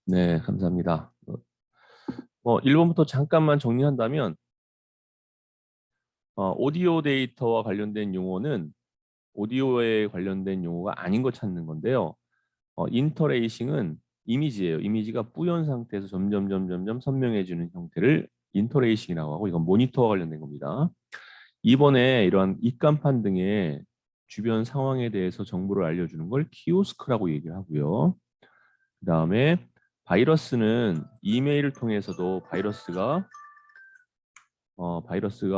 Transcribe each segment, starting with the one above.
네, 감사합니다. 1번부터 잠깐만 정리한다면 오디오 데이터와 관련된 용어는 오디오에 관련된 용어가 아닌 거 찾는 건데요. 인터레이싱은 이미지예요. 이미지가 뿌연 상태에서 점점 선명해지는 형태를 인터레이싱이라고 하고 이건 모니터와 관련된 겁니다. 이번에 이러한 입간판 등의 주변 상황에 대해서 정보를 알려주는 걸 키오스크라고 얘기를 하고요. 그 다음에 바이러스는 이메일을 통해서도 바이러스가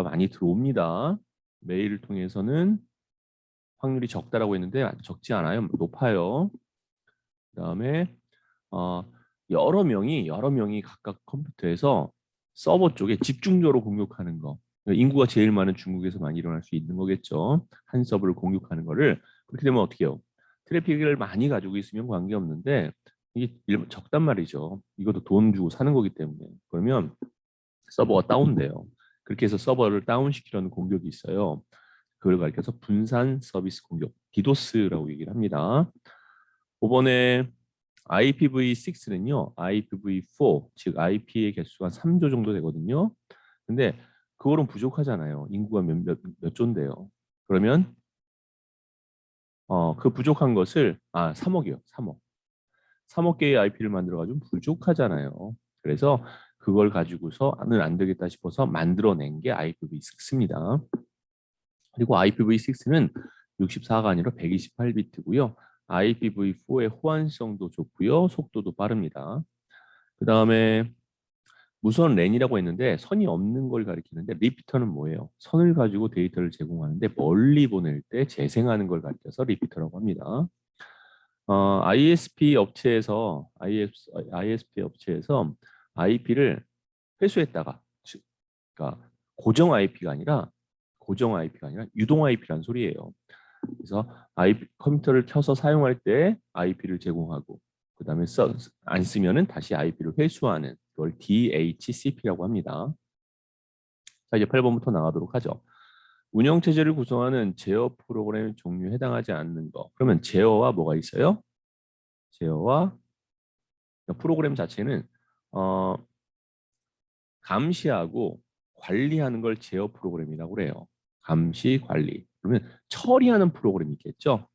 많이 들어옵니다. 메일을 통해서는 확률이 적다라고 했는데 적지 않아요. 높아요. 그다음에 어, 여러 명이 각각 컴퓨터에서 서버 쪽에 집중적으로 공격하는 거. 인구가 제일 많은 중국에서 많이 일어날 수 있는 거겠죠. 한 서버를 공격하는 거를 그렇게 되면 어떻게 해요? 트래픽을 많이 가지고 있으면 관계없는데 이게 적단 말이죠. 이것도 돈 주고 사는 거기 때문에. 그러면 서버가 다운돼요. 그렇게 해서 서버를 다운시키려는 공격이 있어요. 그걸 가리켜서 분산 서비스 공격, 디도스라고 얘기를 합니다. 이번에 IPv6는요, IPv4, 즉 IP의 개수가 3조 정도 되거든요. 근데 그거는 부족하잖아요. 인구가 몇 조인데요. 그러면 그 부족한 것을 3억이요. 3억. 3억 개의 IP를 만들어가지고 부족하잖아요. 그래서 그걸 가지고서는 안 되겠다 싶어서 만들어낸 게 IPv6입니다. 그리고 IPv6는 64가 아니라 128비트고요. IPv4의 호환성도 좋고요. 속도도 빠릅니다. 그 다음에 무선 랜이라고 했는데 선이 없는 걸 가리키는데 리피터는 뭐예요? 선을 가지고 데이터를 제공하는데 멀리 보낼 때 재생하는 걸 가리켜서 리피터라고 합니다. ISP 업체에서 IP를 회수했다가 그러니까 고정 IP가 아니라 유동 IP란 소리예요. 그래서 컴퓨터를 켜서 사용할 때 IP를 제공하고 그다음에 안 쓰면은 다시 IP를 회수하는 그걸 DHCP라고 합니다. 자, 이제 8번부터 나가도록 하죠. 운영체제를 구성하는 제어 프로그램 종류에 해당하지 않는 거. 그러면 제어와 뭐가 있어요? 제어와 프로그램 자체는 어, 감시하고 관리하는 걸 제어 프로그램이라고 그래요. 감시, 관리. 그러면 처리하는 프로그램이 있겠죠.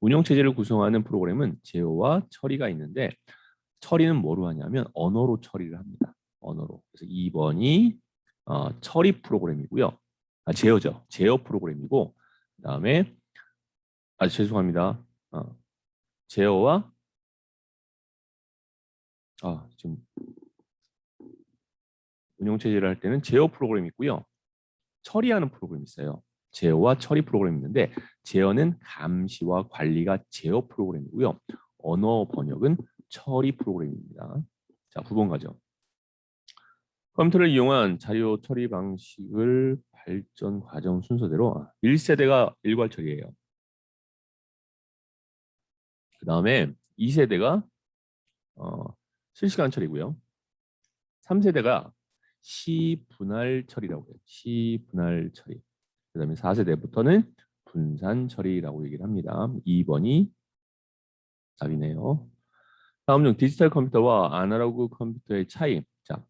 운영체제를 구성하는 프로그램은 제어와 처리가 있는데 처리는 뭐로 하냐면 언어로 처리를 합니다. 언어로. 그래서 2번이 처리 프로그램이고요. 제어죠. 제어 프로그램이고 그다음에 죄송합니다. 제어와 지금 운영체제를 할 때는 제어 프로그램이 있고요. 처리하는 프로그램이 있어요. 제어와 처리 프로그램이 있는데 제어는 감시와 관리가 제어 프로그램이고요. 언어 번역은 처리 프로그램입니다. 자, 9번 가죠. 컴퓨터를 이용한 자료 처리 방식을 발전 과정 순서대로 1세대가 일괄 처리예요. 그 다음에 2세대가 어, 실시간 처리고요. 3세대가 시분할 처리라고 해요. 시분할 처리. 그 다음에 4세대부터는 분산 처리라고 얘기를 합니다. 2번이 답이네요. 다음 중 디지털 컴퓨터와 아날로그 컴퓨터의 차이. 자,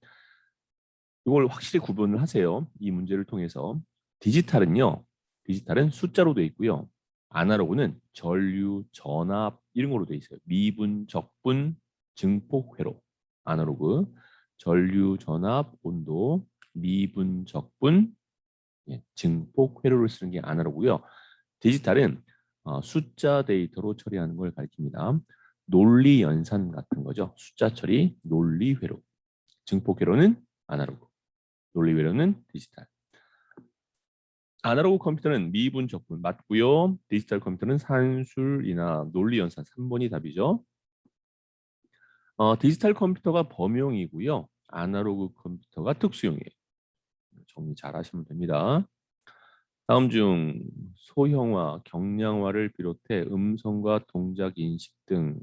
이걸 확실히 구분을 하세요. 이 문제를 통해서. 디지털은 숫자로 되어 있고요. 아날로그는 전류, 전압 이런 걸로 되어 있어요. 미분, 적분, 증폭, 회로. 아날로그, 전류, 전압, 온도, 미분, 적분, 증폭, 회로를 쓰는 게 아날로그고요. 디지털은 숫자 데이터로 처리하는 걸 가리킵니다. 논리 연산 같은 거죠. 숫자 처리, 논리 회로. 증폭 회로는 아날로그, 논리 회로는 디지털. 아날로그 컴퓨터는 미분, 적분 맞고요. 디지털 컴퓨터는 산술이나 논리 연산 3번이 답이죠. 디지털 컴퓨터가 범용이고요. 아날로그 컴퓨터가 특수용이에요. 정리 잘 하시면 됩니다. 다음 중 소형화, 경량화를 비롯해 음성과 동작 인식 등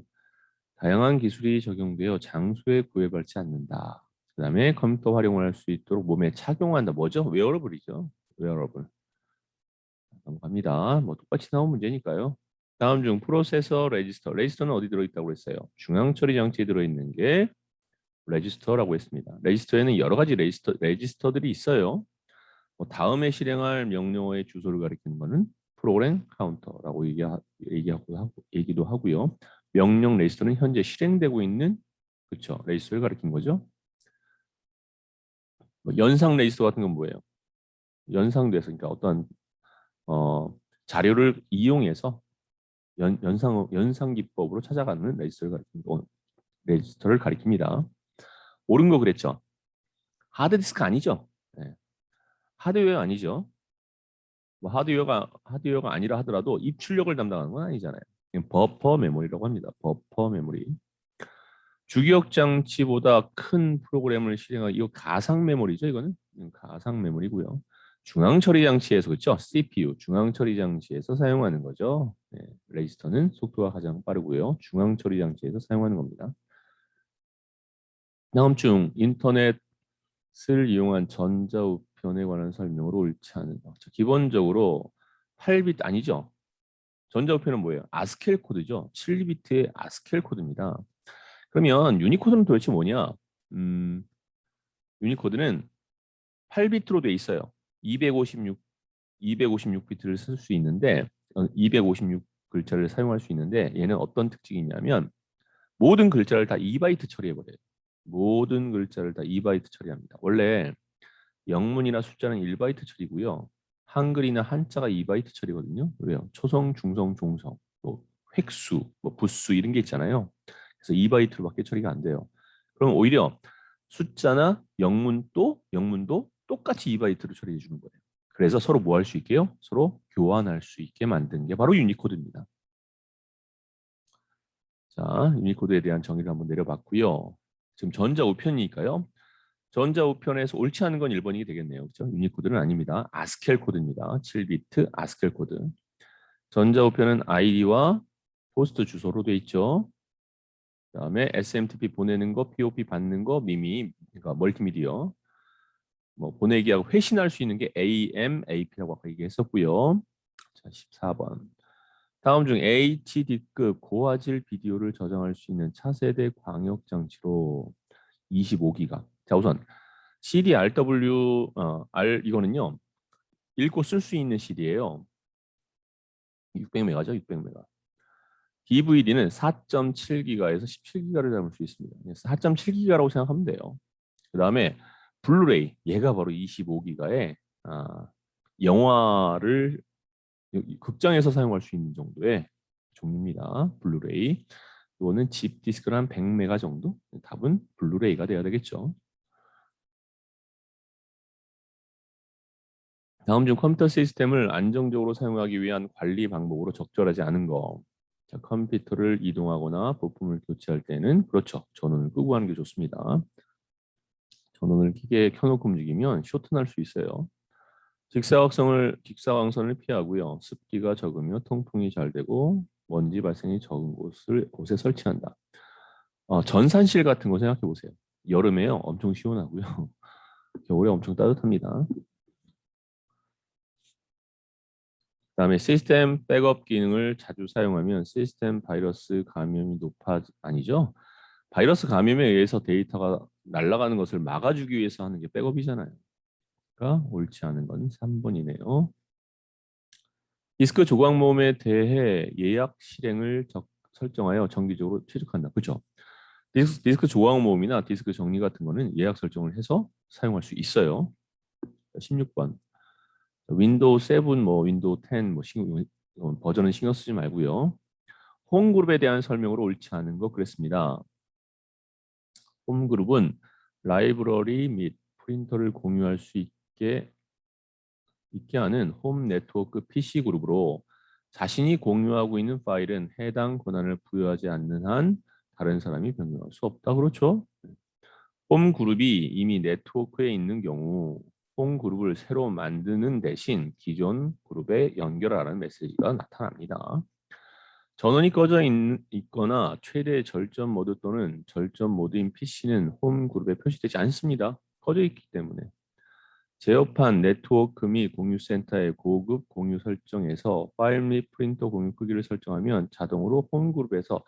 다양한 기술이 적용되어 장소에 구애받지 않는다. 그 다음에 컴퓨터 활용을 할 수 있도록 몸에 착용한다. 뭐죠? 웨어러블이죠. 웨어러블. 넘어갑니다. 뭐 똑같이 나온 문제니까요. 다음 중 프로세서 레지스터. 레지스터는 어디 들어있다고 했어요? 중앙 처리 장치에 들어있는 게 레지스터라고 했습니다. 레지스터에는 여러 가지 레지스터들이 있어요. 다음에 실행할 명령어의 주소를 가리키는 것은 프로그램 카운터라고 얘기도 하고요. 명령 레지스터는 현재 실행되고 있는 그렇죠 레지스터를 가리킨 거죠. 연상 레지스터 같은 건 뭐예요? 연상돼서 그러니까 어떤 자료를 이용해서 연상 기법으로 찾아가는 레지스터를 가리킵니다. 옳은 거 그랬죠? 하드디스크 아니죠? 네. 하드웨어 아니죠? 뭐 하드웨어가 아니라 하더라도 입출력을 담당하는 건 아니잖아요. 버퍼 메모리라고 합니다. 버퍼 메모리. 주기억 장치보다 큰 프로그램을 실행하기 이거 가상 메모리죠. 이거는 가상 메모리고요. 중앙 처리 장치에서 그렇죠. CPU 중앙 처리 장치에서 사용하는 거죠. 네, 레지스터는 속도가 가장 빠르고요. 중앙 처리 장치에서 사용하는 겁니다. 다음 중 인터넷을 이용한 전자우편에 관한 설명으로 옳지 않은 거. 기본적으로 8비트 아니죠. 전자우편은 뭐예요? 아스켈 코드죠. 7비트의 아스켈 코드입니다. 그러면 유니코드는 도대체 뭐냐? 유니코드는 8비트로 돼 있어요. 256비트를 쓸 수 있는데 256 글자를 사용할 수 있는데 얘는 어떤 특징이 있냐면 모든 글자를 다 2바이트 처리해버려요. 모든 글자를 다 2바이트 처리합니다. 원래 영문이나 숫자는 1바이트 처리고요. 한글이나 한자가 2바이트 처리거든요. 왜요? 초성, 중성, 종성, 또 획수, 뭐 부수 이런 게 있잖아요. 그래서 2바이트로밖에 처리가 안 돼요. 그럼 오히려 숫자나 영문도 똑같이 2바이트로 처리해 주는 거예요. 그래서 서로 뭐 할 수 있게요? 서로 교환할 수 있게 만든 게 바로 유니코드입니다. 자, 유니코드에 대한 정의를 한번 내려봤고요. 지금 전자우편이니까요. 전자우편에서 옳지 않은 건 1번이 되겠네요. 그렇죠? 유니코드는 아닙니다. 아스켈 코드입니다. 7비트 아스켈 코드. 전자우편은 아이디와 포스트 주소로 돼 있죠. 그다음에 SMTP 보내는 거, POP 받는 거, 그러니까 멀티미디어. 뭐 보내기하고 회신할 수 있는 게 AMAP라고 아까 얘기했었고요. 자, 14번. 다음 중 HD급 고화질 비디오를 저장할 수 있는 차세대 광역 장치로 25기가. 자, 우선 CD RW 이거는요. 읽고 쓸 수 있는 CD예요. 600메가죠, 600메가. DVD는 4.7기가에서 17기가를 담을 수 있습니다. 4.7기가라고 생각하면 돼요. 그다음에 블루레이 얘가 바로 25기가의 영화를 극장에서 사용할 수 있는 정도의 종류입니다. 블루레이. 이거는 집 디스크를 한 100메가 정도? 답은 블루레이가 돼야 되겠죠. 다음 중 컴퓨터 시스템을 안정적으로 사용하기 위한 관리 방법으로 적절하지 않은 거. 자, 컴퓨터를 이동하거나 부품을 교체할 때는 그렇죠. 전원을 끄고 하는 게 좋습니다. 전원을 기계에 켜놓고 움직이면 쇼트날 수 있어요. 직사광선을 피하고요. 습기가 적으며 통풍이 잘 되고 먼지 발생이 적은 곳에 설치한다. 전산실 같은 거 생각해 보세요. 여름에요. 엄청 시원하고요. 겨울에 엄청 따뜻합니다. 그다음에 시스템 백업 기능을 자주 사용하면 시스템 바이러스 감염이 아니죠? 바이러스 감염에 의해서 데이터가 날아가는 것을 막아주기 위해서 하는 게 백업이잖아요. 그러니까 옳지 않은 건 3번이네요. 디스크 조각 모음에 대해 예약 실행을 설정하여 정기적으로 최적한다. 그렇죠? 디스크 조각 모음이나 디스크 정리 같은 거는 예약 설정을 해서 사용할 수 있어요. 16번. 윈도우 7, 뭐 윈도우 10, 버전은 신경 쓰지 말고요. 홈그룹에 대한 설명으로 옳지 않은 거 그랬습니다. 홈그룹은 라이브러리 및 프린터를 공유할 수 있게 하는 홈 네트워크 PC 그룹으로 자신이 공유하고 있는 파일은 해당 권한을 부여하지 않는 한 다른 사람이 변경할 수 없다. 그렇죠? 홈 그룹이 이미 네트워크에 있는 경우 홈 그룹을 새로 만드는 대신 기존 그룹에 연결하라는 메시지가 나타납니다. 전원이 있거나 최대 절전 모드 또는 절전 모드인 PC는 홈 그룹에 표시되지 않습니다. 꺼져 있기 때문에. 제어판 네트워크 및 공유센터의 고급 공유 설정에서 파일 및 프린터 공유 크기를 설정하면 자동으로 홈 그룹에서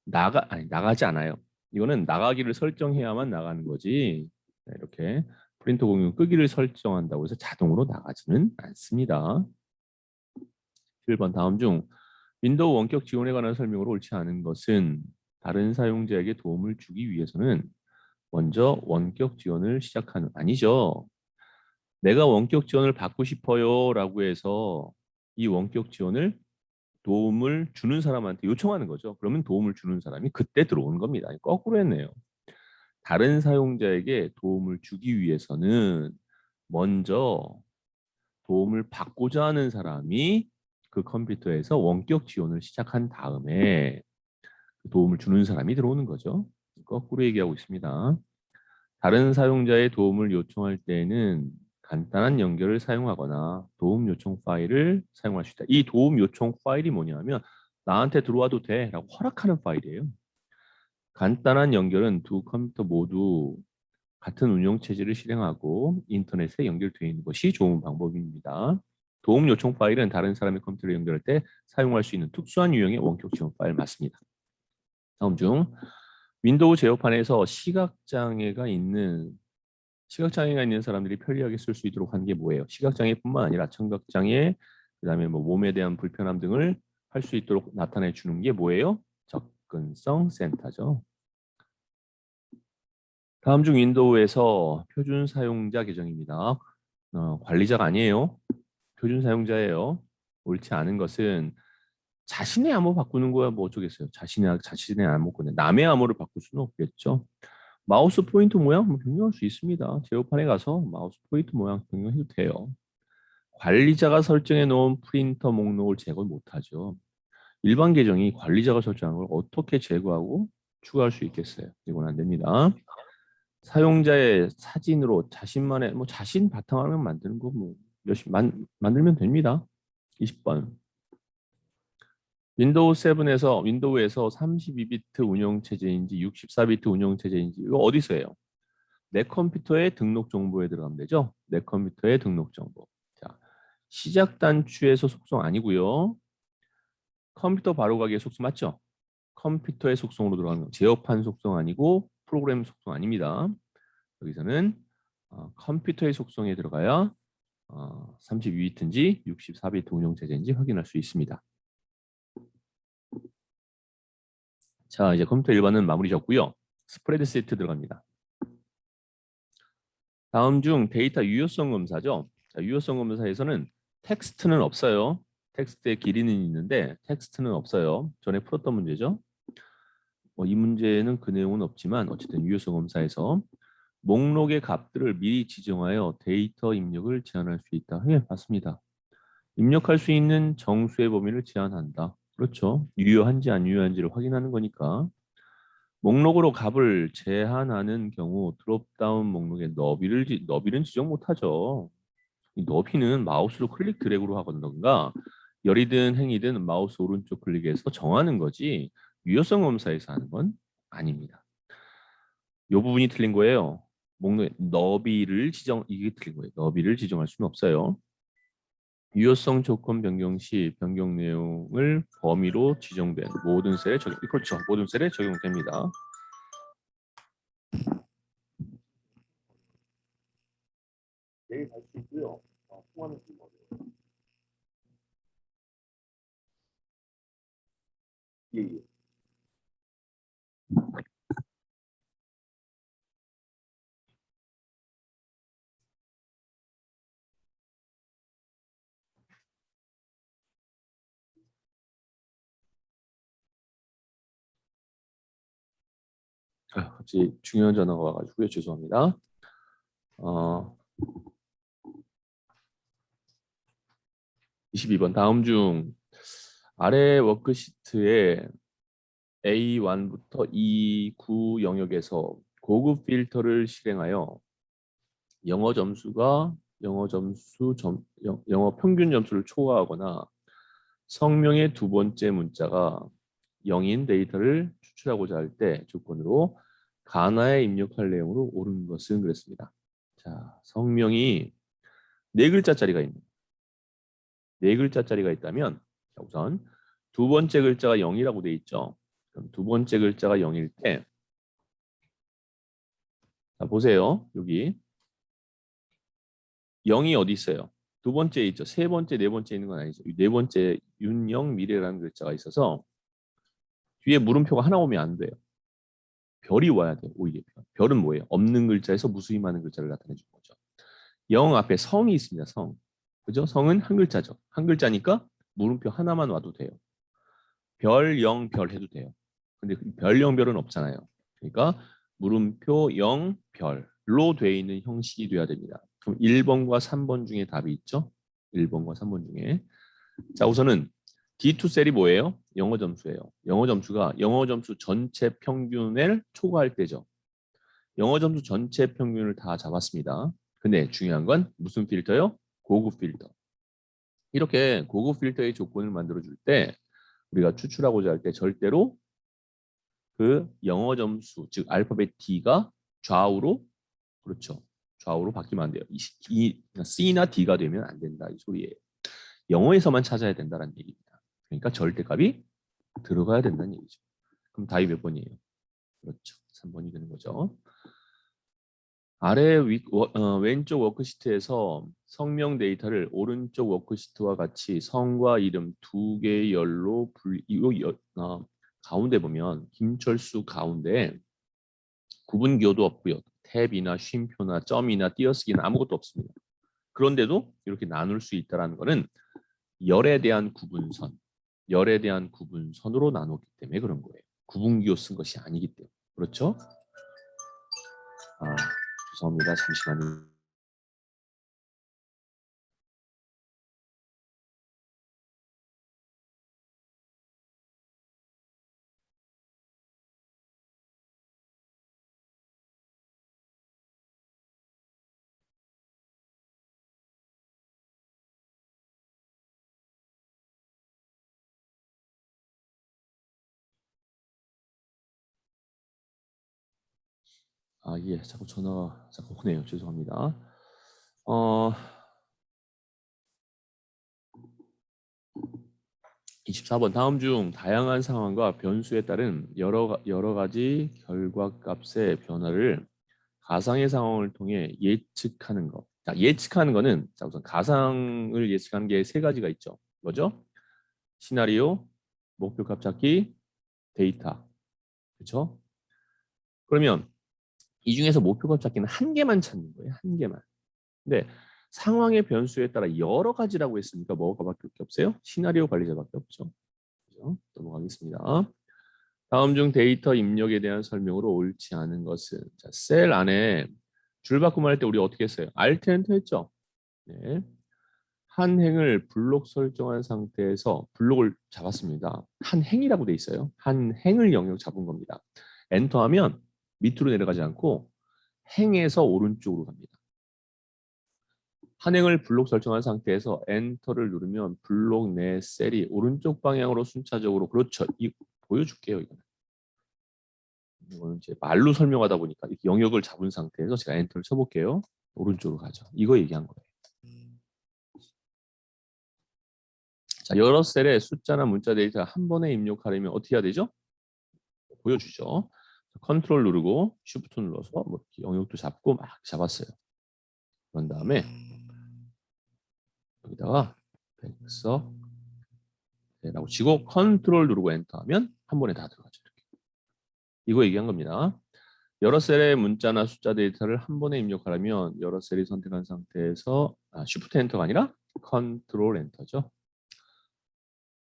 나가지 않아요. 이거는 나가기를 설정해야만 나가는 거지. 자, 이렇게 프린터 공유 끄기를 설정한다고 해서 자동으로 나가지는 않습니다. 1번 다음 중 윈도우 원격 지원에 관한 설명으로 옳지 않은 것은 다른 사용자에게 도움을 주기 위해서는 먼저 원격 지원을 시작하는 아니죠. 내가 원격 지원을 받고 싶어요라고 해서 이 원격 지원을 도움을 주는 사람한테 요청하는 거죠. 그러면 도움을 주는 사람이 그때 들어오는 겁니다. 거꾸로 했네요. 다른 사용자에게 도움을 주기 위해서는 먼저 도움을 받고자 하는 사람이 그 컴퓨터에서 원격 지원을 시작한 다음에 도움을 주는 사람이 들어오는 거죠. 거꾸로 얘기하고 있습니다. 다른 사용자의 도움을 요청할 때에는 간단한 연결을 사용하거나 도움 요청 파일을 사용할 수 있다. 이 도움 요청 파일이 뭐냐면 나한테 들어와도 돼 라고 허락하는 파일이에요. 간단한 연결은 두 컴퓨터 모두 같은 운영체제를 실행하고 인터넷에 연결되어 있는 것이 좋은 방법입니다. 도움 요청 파일은 다른 사람의 컴퓨터를 연결할 때 사용할 수 있는 특수한 유형의 원격 지원 파일 맞습니다. 다음 중 윈도우 제어판에서 시각장애가 있는 사람들이 편리하게 쓸 수 있도록 한 게 뭐예요? 시각장애뿐만 아니라 청각장애, 그다음에 뭐 몸에 대한 불편함 등을 할 수 있도록 나타내 주는 게 뭐예요? 접근성 센터죠. 다음 중 윈도우에서 표준 사용자 계정입니다. 관리자가 아니에요. 표준 사용자예요. 옳지 않은 것은 자신의 암호 바꾸는 거야 뭐 어쩌겠어요. 자신의 암호 꺼내 남의 암호를 바꿀 수는 없겠죠. 마우스 포인터 모양 뭐 변경할 수 있습니다. 제어판에 가서 마우스 포인터 모양 변경해도 돼요. 관리자가 설정해 놓은 프린터 목록을 제거 못하죠. 일반 계정이 관리자가 설정한 걸 어떻게 제거하고 추가할 수 있겠어요? 이건 안 됩니다. 사용자의 사진으로 자신만의 뭐 자신 바탕화면 만드는 거 뭐 열심히 만들면 됩니다. 20번. 윈도우에서 32비트 운영 체제인지 64비트 운영 체제인지 이거 어디서 해요? 내 컴퓨터의 등록 정보에 들어가면 되죠. 내 컴퓨터의 등록 정보. 자, 시작 단추에서 속성 아니고요. 컴퓨터 바로가기의 속성 맞죠? 컴퓨터의 속성으로 들어가는 거. 제어판 속성 아니고 프로그램 속성 아닙니다. 여기서는 컴퓨터의 속성에 들어가야 32비트인지 64비트 운영 체제인지 확인할 수 있습니다. 자, 이제 컴퓨터 일반은 마무리 졌고요. 스프레드 시트 들어갑니다. 다음 중 데이터 유효성 검사죠. 자, 유효성 검사에서는 텍스트는 없어요. 텍스트의 길이는 있는데 텍스트는 없어요. 전에 풀었던 문제죠. 이 문제는 그 내용은 없지만 어쨌든 유효성 검사에서 목록의 값들을 미리 지정하여 데이터 입력을 제한할 수 있다. 예, 맞습니다. 입력할 수 있는 정수의 범위를 제한한다. 그렇죠. 유효한지 안 유효한지를 확인하는 거니까. 목록으로 값을 제한하는 경우 드롭다운 목록의 너비는 지정 못하죠. 이 너비는 마우스로 클릭 드래그로 하거나 열이든 행이든 마우스 오른쪽 클릭해서 정하는 거지 유효성 검사에서 하는 건 아닙니다. 이 부분이 틀린 거예요. 목록의 이게 틀린 거예요. 너비를 지정할 수는 없어요. 유효성 조건 변경 시 변경 내용을 범위로 지정된 모든 셀에 적용. 그렇죠. 모든 셀에 적용됩니다. 내일 갈 수 있고요. 통화는 좀 어려워요. 예, 예. 갑자기 중요한 전화가 와가지고요. 죄송합니다. 어, 22번 다음 중 아래 워크시트에 A1부터 E9 영역에서 고급 필터를 실행하여 영어 점수가 영어 평균 점수를 초과하거나 성명의 두 번째 문자가 0인 데이터를 추출하고자 할 때 조건으로 가나에 입력할 내용으로 옳은 것은 그랬습니다. 자, 성명이 네 글자짜리가 있는 네 글자짜리가 있다면 우선 두 번째 글자가 0이라고 돼 있죠. 그럼 두 번째 글자가 0일 때 자, 보세요. 여기 0이 어디 있어요? 두 번째 있죠. 세 번째, 네 번째 있는 건 아니죠. 네 번째 윤영 미래라는 글자가 있어서 뒤에 물음표가 하나 오면 안 돼요. 별이 와야 돼요. 오히려 별은 뭐예요? 없는 글자에서 무수히 많은 글자를 나타내 주는 거죠. 0 앞에 성이 있습니다. 성. 그죠? 성은 한 글자죠. 한 글자니까 물음표 하나만 와도 돼요. 별, 0, 별 해도 돼요. 근데 별, 0, 별은 없잖아요. 그러니까 물음표 0, 별로 되어 있는 형식이 돼야 됩니다. 그럼 1번과 3번 중에 답이 있죠? 1번과 3번 중에. 자, 우선은 D2 셀이 뭐예요? 영어 점수예요. 영어 점수가 영어 점수 전체 평균을 초과할 때죠. 영어 점수 전체 평균을 다 잡았습니다. 근데 중요한 건 무슨 필터요? 고급 필터. 이렇게 고급 필터의 조건을 만들어 줄 때 우리가 추출하고자 할 때 절대로 그 영어 점수, 즉 알파벳 D가 좌우로, 그렇죠, 좌우로 바뀌면 안 돼요. C나 D가 되면 안 된다 이 소리예요. 영어에서만 찾아야 된다는 얘기입니다. 그러니까 절대값이 들어가야 된다는 얘기죠. 그럼 답이 몇 번이에요? 그렇죠, 3번이 되는 거죠. 아래 왼쪽 워크시트에서 성명 데이터를 오른쪽 워크시트와 같이 성과 이름 두 개의 열로 가운데 보면 김철수 가운데 구분기호도 없고요. 탭이나 쉼표나 점이나 띄어쓰기는 아무것도 없습니다. 그런데도 이렇게 나눌 수 있다는 것은 열에 대한 구분선, 열에 대한 구분선으로 나눴기 때문에 그런 거예요. 구분기호 쓴 것이 아니기 때문에. 그렇죠? 죄송합니다. 잠시만요. 예, 자꾸 전화가 자꾸 오네요. 죄송합니다. 어, 24번 다음 중 다양한 상황과 변수에 따른 여러 가지 결과값의 변화를 가상의 상황을 통해 예측하는 것. 자, 예측하는 거는 자, 우선 가상을 예측하는 게 세 가지가 있죠. 뭐죠? 시나리오, 목표값 찾기, 데이터. 그렇죠? 그러면 이 중에서 목표값 찾기는 한 개만 찾는 거예요. 한 개만. 근데 상황의 변수에 따라 여러 가지라고 했으니까 뭐가 밖에 없어요? 시나리오 관리자밖에 없죠. 그죠? 넘어가겠습니다. 다음 중 데이터 입력에 대한 설명으로 옳지 않은 것은 자, 셀 안에 줄바꿈할 때 우리 어떻게 했어요? Alt Enter 했죠? 네. 한 행을 블록 설정한 상태에서 블록을 잡았습니다. 한 행이라고 돼 있어요. 한 행을 영역 잡은 겁니다. 엔터하면 밑으로 내려가지 않고 행에서 오른쪽으로 갑니다. 한 행을 블록 설정한 상태에서 엔터를 누르면 블록 내 셀이 오른쪽 방향으로 순차적으로 그렇죠. 보여줄게요. 이거는 이제 말로 설명하다 보니까 이렇게 영역을 잡은 상태에서 제가 엔터를 쳐볼게요. 오른쪽으로 가죠. 이거 얘기한 거예요. 자, 여러 셀에 숫자나 문자 데이터 한 번에 입력하려면 어떻게 해야 되죠? 보여주죠. 컨트롤 누르고 쉬프트 눌러서 뭐 영역도 잡고 막 잡았어요. 그런 다음에 여기다가 백석 라고 치고 컨트롤 누르고 엔터하면 한 번에 다 들어가죠. 이렇게. 이거 얘기한 겁니다. 여러 셀의 문자나 숫자 데이터를 한 번에 입력하려면 여러 셀이 선택한 상태에서 쉬프트 엔터가 아니라 컨트롤 엔터죠.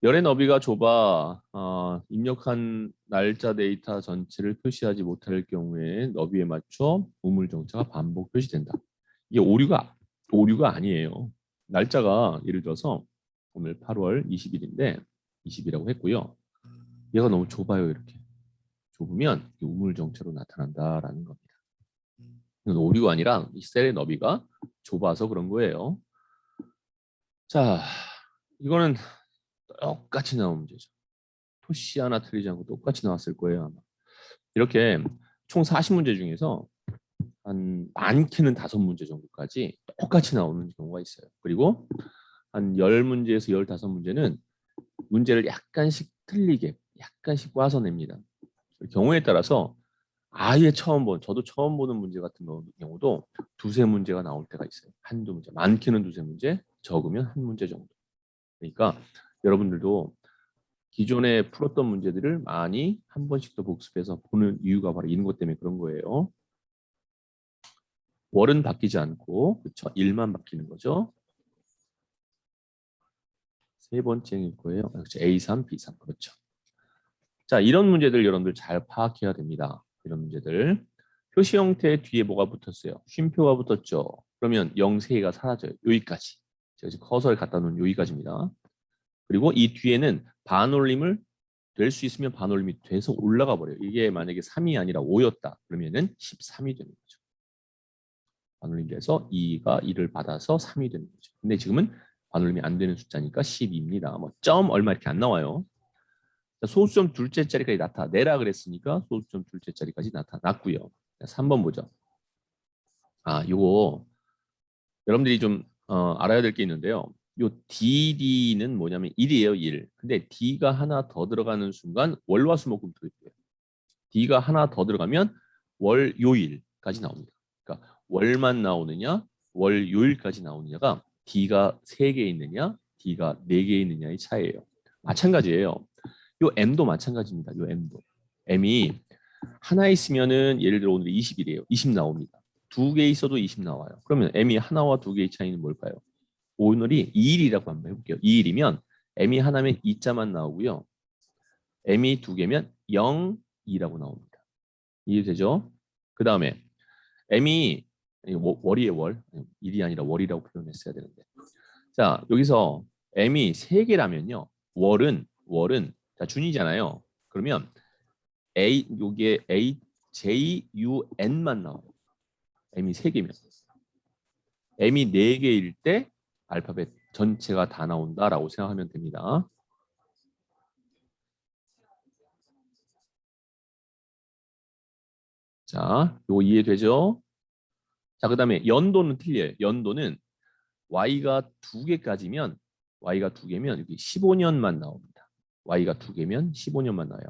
열의 너비가 좁아 입력한 날짜 데이터 전체를 표시하지 못할 경우에 너비에 맞춰 우물 정차가 반복 표시된다. 이게 오류가 아니에요. 날짜가 예를 들어서 오늘 8월 20일인데 20이라고 했고요. 얘가 너무 좁아요. 이렇게 좁으면 우물 정체로 나타난다라는 겁니다. 이건 오류가 아니라 이 셀의 너비가 좁아서 그런 거예요. 자, 이거는 똑같이 나온 문제죠. 토시 하나 틀리지 않고 똑같이 나왔을 거예요. 아마. 이렇게 총 40문제 중에서 한 많게는 5문제 정도까지 똑같이 나오는 경우가 있어요. 그리고 한 10문제에서 15문제는 문제를 약간씩 틀리게 약간씩 꽈서 냅니다. 경우에 따라서 아예 처음 저도 처음 보는 문제 같은 경우도 두세 문제가 나올 때가 있어요. 한두 문제. 많게는 두세 문제, 적으면 한 문제 정도. 그러니까 여러분들도 기존에 풀었던 문제들을 많이 한 번씩 더 복습해서 보는 이유가 바로 이런 것 때문에 그런 거예요. 월은 바뀌지 않고, 그렇죠? 일만 바뀌는 거죠. 세 번째일 거예요. 그렇죠. A3, B3. 그렇죠. 자, 이런 문제들 여러분들 잘 파악해야 됩니다. 이런 문제들. 표시 형태 뒤에 뭐가 붙었어요? 쉼표가 붙었죠. 그러면 0, 3개가 사라져요. 여기까지. 제가 지금 커서를 갖다 놓은 여기까지입니다. 그리고 이 뒤에는 반올림을 될 수 있으면 반올림이 돼서 올라가 버려요. 이게 만약에 3이 아니라 5였다. 그러면은 13이 되는 거죠. 반올림이 돼서 2가 2를 받아서 3이 되는 거죠. 근데 지금은 반올림이 안 되는 숫자니까 12입니다. 뭐 점 얼마 이렇게 안 나와요. 소수점 둘째 자리까지 나타내라 그랬으니까 소수점 둘째 자리까지 나타났고요. 3번 보죠. 요거 여러분들이 좀 알아야 될 게 있는데요. 요 DD는 뭐냐면 1이에요, 1. 근데 D가 하나 더 들어가는 순간 월화수목금토일이에요. D가 하나 더 들어가면 월, 요일까지 나옵니다. 그러니까 월만 나오느냐, 월, 요일까지 나오느냐가 D가 3개 있느냐, D가 4개 있느냐의 차이예요. 마찬가지예요. 요 M도 마찬가지입니다. 요 M도. M이 하나 있으면은 예를 들어 오늘 20일이에요. 20 나옵니다. 2개 있어도 20 나와요. 그러면 M이 하나와 2개의 차이는 뭘까요? 오늘이 2일이라고 한번 해볼게요. 2일이면 M이 하나면 2자만 나오고요. M이 2개면 0, 2라고 나옵니다. 이해되죠? 그 다음에 M이 월이에요, 월. 일이 아니라 월이라고 표현했어야 되는데. 자, 여기서 M이 3개라면요. 월은 자, 준이잖아요. 그러면 요게 A, J, U, N만 나와요. M이 3개면. M이 4개일 때 알파벳 전체가 다 나온다라고 생각하면 됩니다. 자, 요거 이해되죠? 자, 그 다음에 연도는 틀려요. 연도는 Y가 2개까지면 Y가 2개면 여기 15년만 나옵니다. Y가 2개면 15년만 나와요.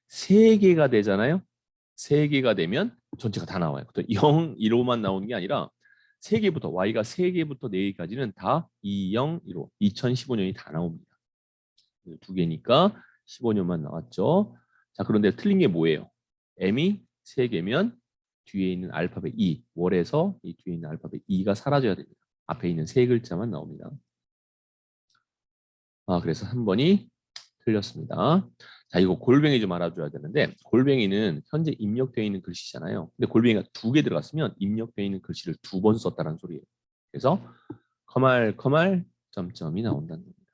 3개가 되잖아요. 3개가 되면 전체가 다 나와요. 0, 1호만 나오는 게 아니라 3개부터 Y가 3개부터 4개까지는 다 2, 0, 1호 2015년이 다 나옵니다. 2개니까 15년만 나왔죠. 자, 그런데 틀린 게 뭐예요? M이 3개면 뒤에 있는 알파벳 E, 월에서 이 뒤에 있는 알파벳 E가 사라져야 됩니다. 앞에 있는 3글자만 나옵니다. 그래서 3번이 틀렸습니다. 자, 이거 골뱅이 좀 알아줘야 되는데 골뱅이는 현재 입력되어 있는 글씨잖아요. 근데 골뱅이가 2개 들어갔으면 입력되어 있는 글씨를 2번 썼다는 소리예요. 그래서 커말 점점이 나온다는 겁니다.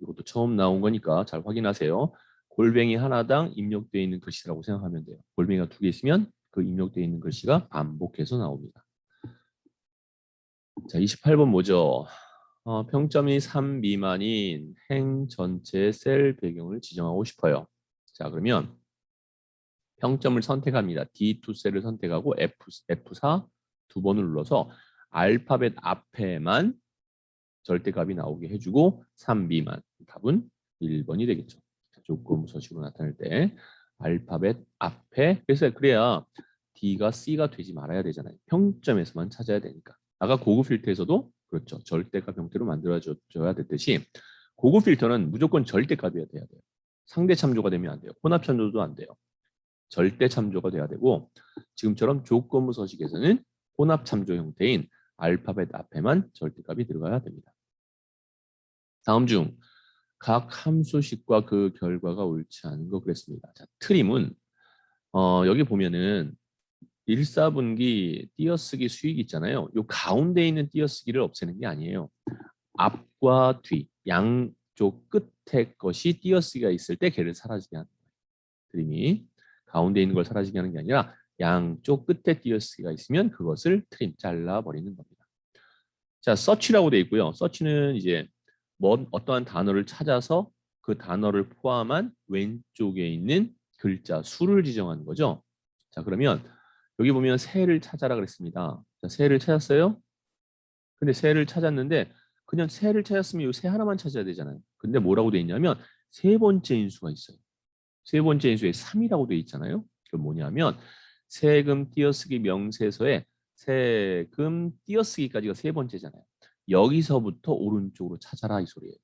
이것도 처음 나온 거니까 잘 확인하세요. 골뱅이 하나당 입력되어 있는 글씨라고 생각하면 돼요. 골뱅이가 2개 있으면 그 입력되어 있는 글씨가 반복해서 나옵니다. 자, 28번 뭐죠? 평점이 3 미만인 행 전체 셀 배경을 지정하고 싶어요. 자, 그러면 평점을 선택합니다. D2 셀을 선택하고 F4 2번을 눌러서 알파벳 앞에만 절대값이 나오게 해주고 3 미만. 답은 1번이 되겠죠. 조금 서식으로 나타낼 때 알파벳 앞에 그래야 D가 C가 되지 말아야 되잖아요. 평점에서만 찾아야 되니까. 아까 고급 필터에서도 그렇죠. 절대값 형태로 만들어줘야 됐듯이 고급 필터는 무조건 절대값이어야 돼요. 상대 참조가 되면 안 돼요. 혼합 참조도 안 돼요. 절대 참조가 돼야 되고 지금처럼 조건부 서식에서는 혼합 참조 형태인 알파벳 앞에만 절대값이 들어가야 됩니다. 다음 중 각 함수식과 그 결과가 옳지 않은 거 그랬습니다. 자, 트림은 여기 보면은 1사분기 띄어쓰기 수익 있잖아요. 요 가운데 있는 띄어쓰기를 없애는 게 아니에요. 앞과 뒤, 양쪽 끝에 것이 띄어쓰기가 있을 때 걔를 사라지게 하는 거예요. 트림이 가운데 있는 걸 사라지게 하는 게 아니라 양쪽 끝에 띄어쓰기가 있으면 그것을 트림, 잘라버리는 겁니다. 자, 서치라고 돼 있고요. 서치는 이제 어떠한 단어를 찾아서 그 단어를 포함한 왼쪽에 있는 글자 수를 지정하는 거죠. 자, 그러면 여기 보면 새를 찾아라 그랬습니다. 자, 새를 찾았어요? 근데 새를 찾았는데 그냥 새를 찾았으면 이 새 하나만 찾아야 되잖아요. 근데 뭐라고 돼 있냐면 세 번째 인수가 있어요. 세 번째 인수에 3이라고 돼 있잖아요. 그건 뭐냐면 세금 띄어쓰기 명세서에 세금 띄어쓰기까지가 세 번째잖아요. 여기서부터 오른쪽으로 찾아라 이 소리예요.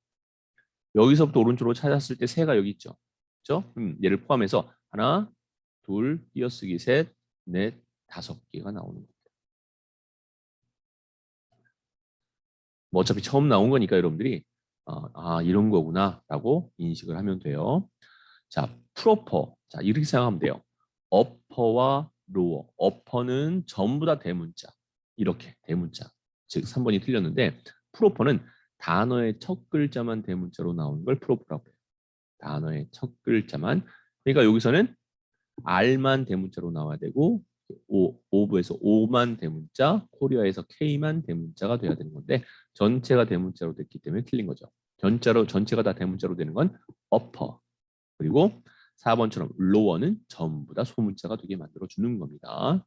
여기서부터 오른쪽으로 찾았을 때 세가 여기 있죠. 그렇죠? 얘를 포함해서 하나, 둘, 띄어쓰기 셋, 넷, 다섯 개가 나오는 겁니다. 뭐 어차피 처음 나온 거니까 여러분들이 이런 거구나라고 인식을 하면 돼요. 자, 프로퍼. 자, 이렇게 생각하면 돼요. 어퍼와 로어. 어퍼는 전부 다 대문자. 이렇게 대문자. 즉 3번이 틀렸는데 프로퍼는 단어의 첫 글자만 대문자로 나오는 걸 프로퍼라고 해요. 단어의 첫 글자만. 그러니까 여기서는 R만 대문자로 나와야 되고 오브에서 O만 대문자, 코리아에서 K만 대문자가 돼야 되는 건데 전체가 대문자로 됐기 때문에 틀린 거죠. 전체가 다 대문자로 되는 건 upper. 그리고 4번처럼 lower는 전부 다 소문자가 되게 만들어 주는 겁니다.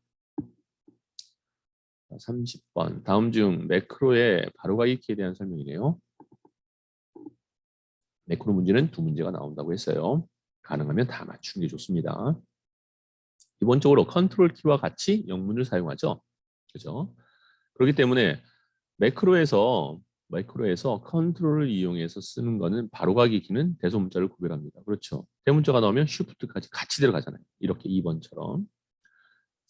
30번. 다음 중 매크로의 바로가기키에 대한 설명이네요. 매크로 문제는 두 문제가 나온다고 했어요. 가능하면 다 맞추는 게 좋습니다. 기본적으로 컨트롤 키와 같이 영문을 사용하죠. 그죠? 그렇기 때문에 매크로에서 컨트롤을 이용해서 쓰는 거는 바로가기 키는 대소문자를 구별합니다. 그렇죠. 대문자가 나오면 쉬프트까지 같이 들어가잖아요. 이렇게 2번처럼.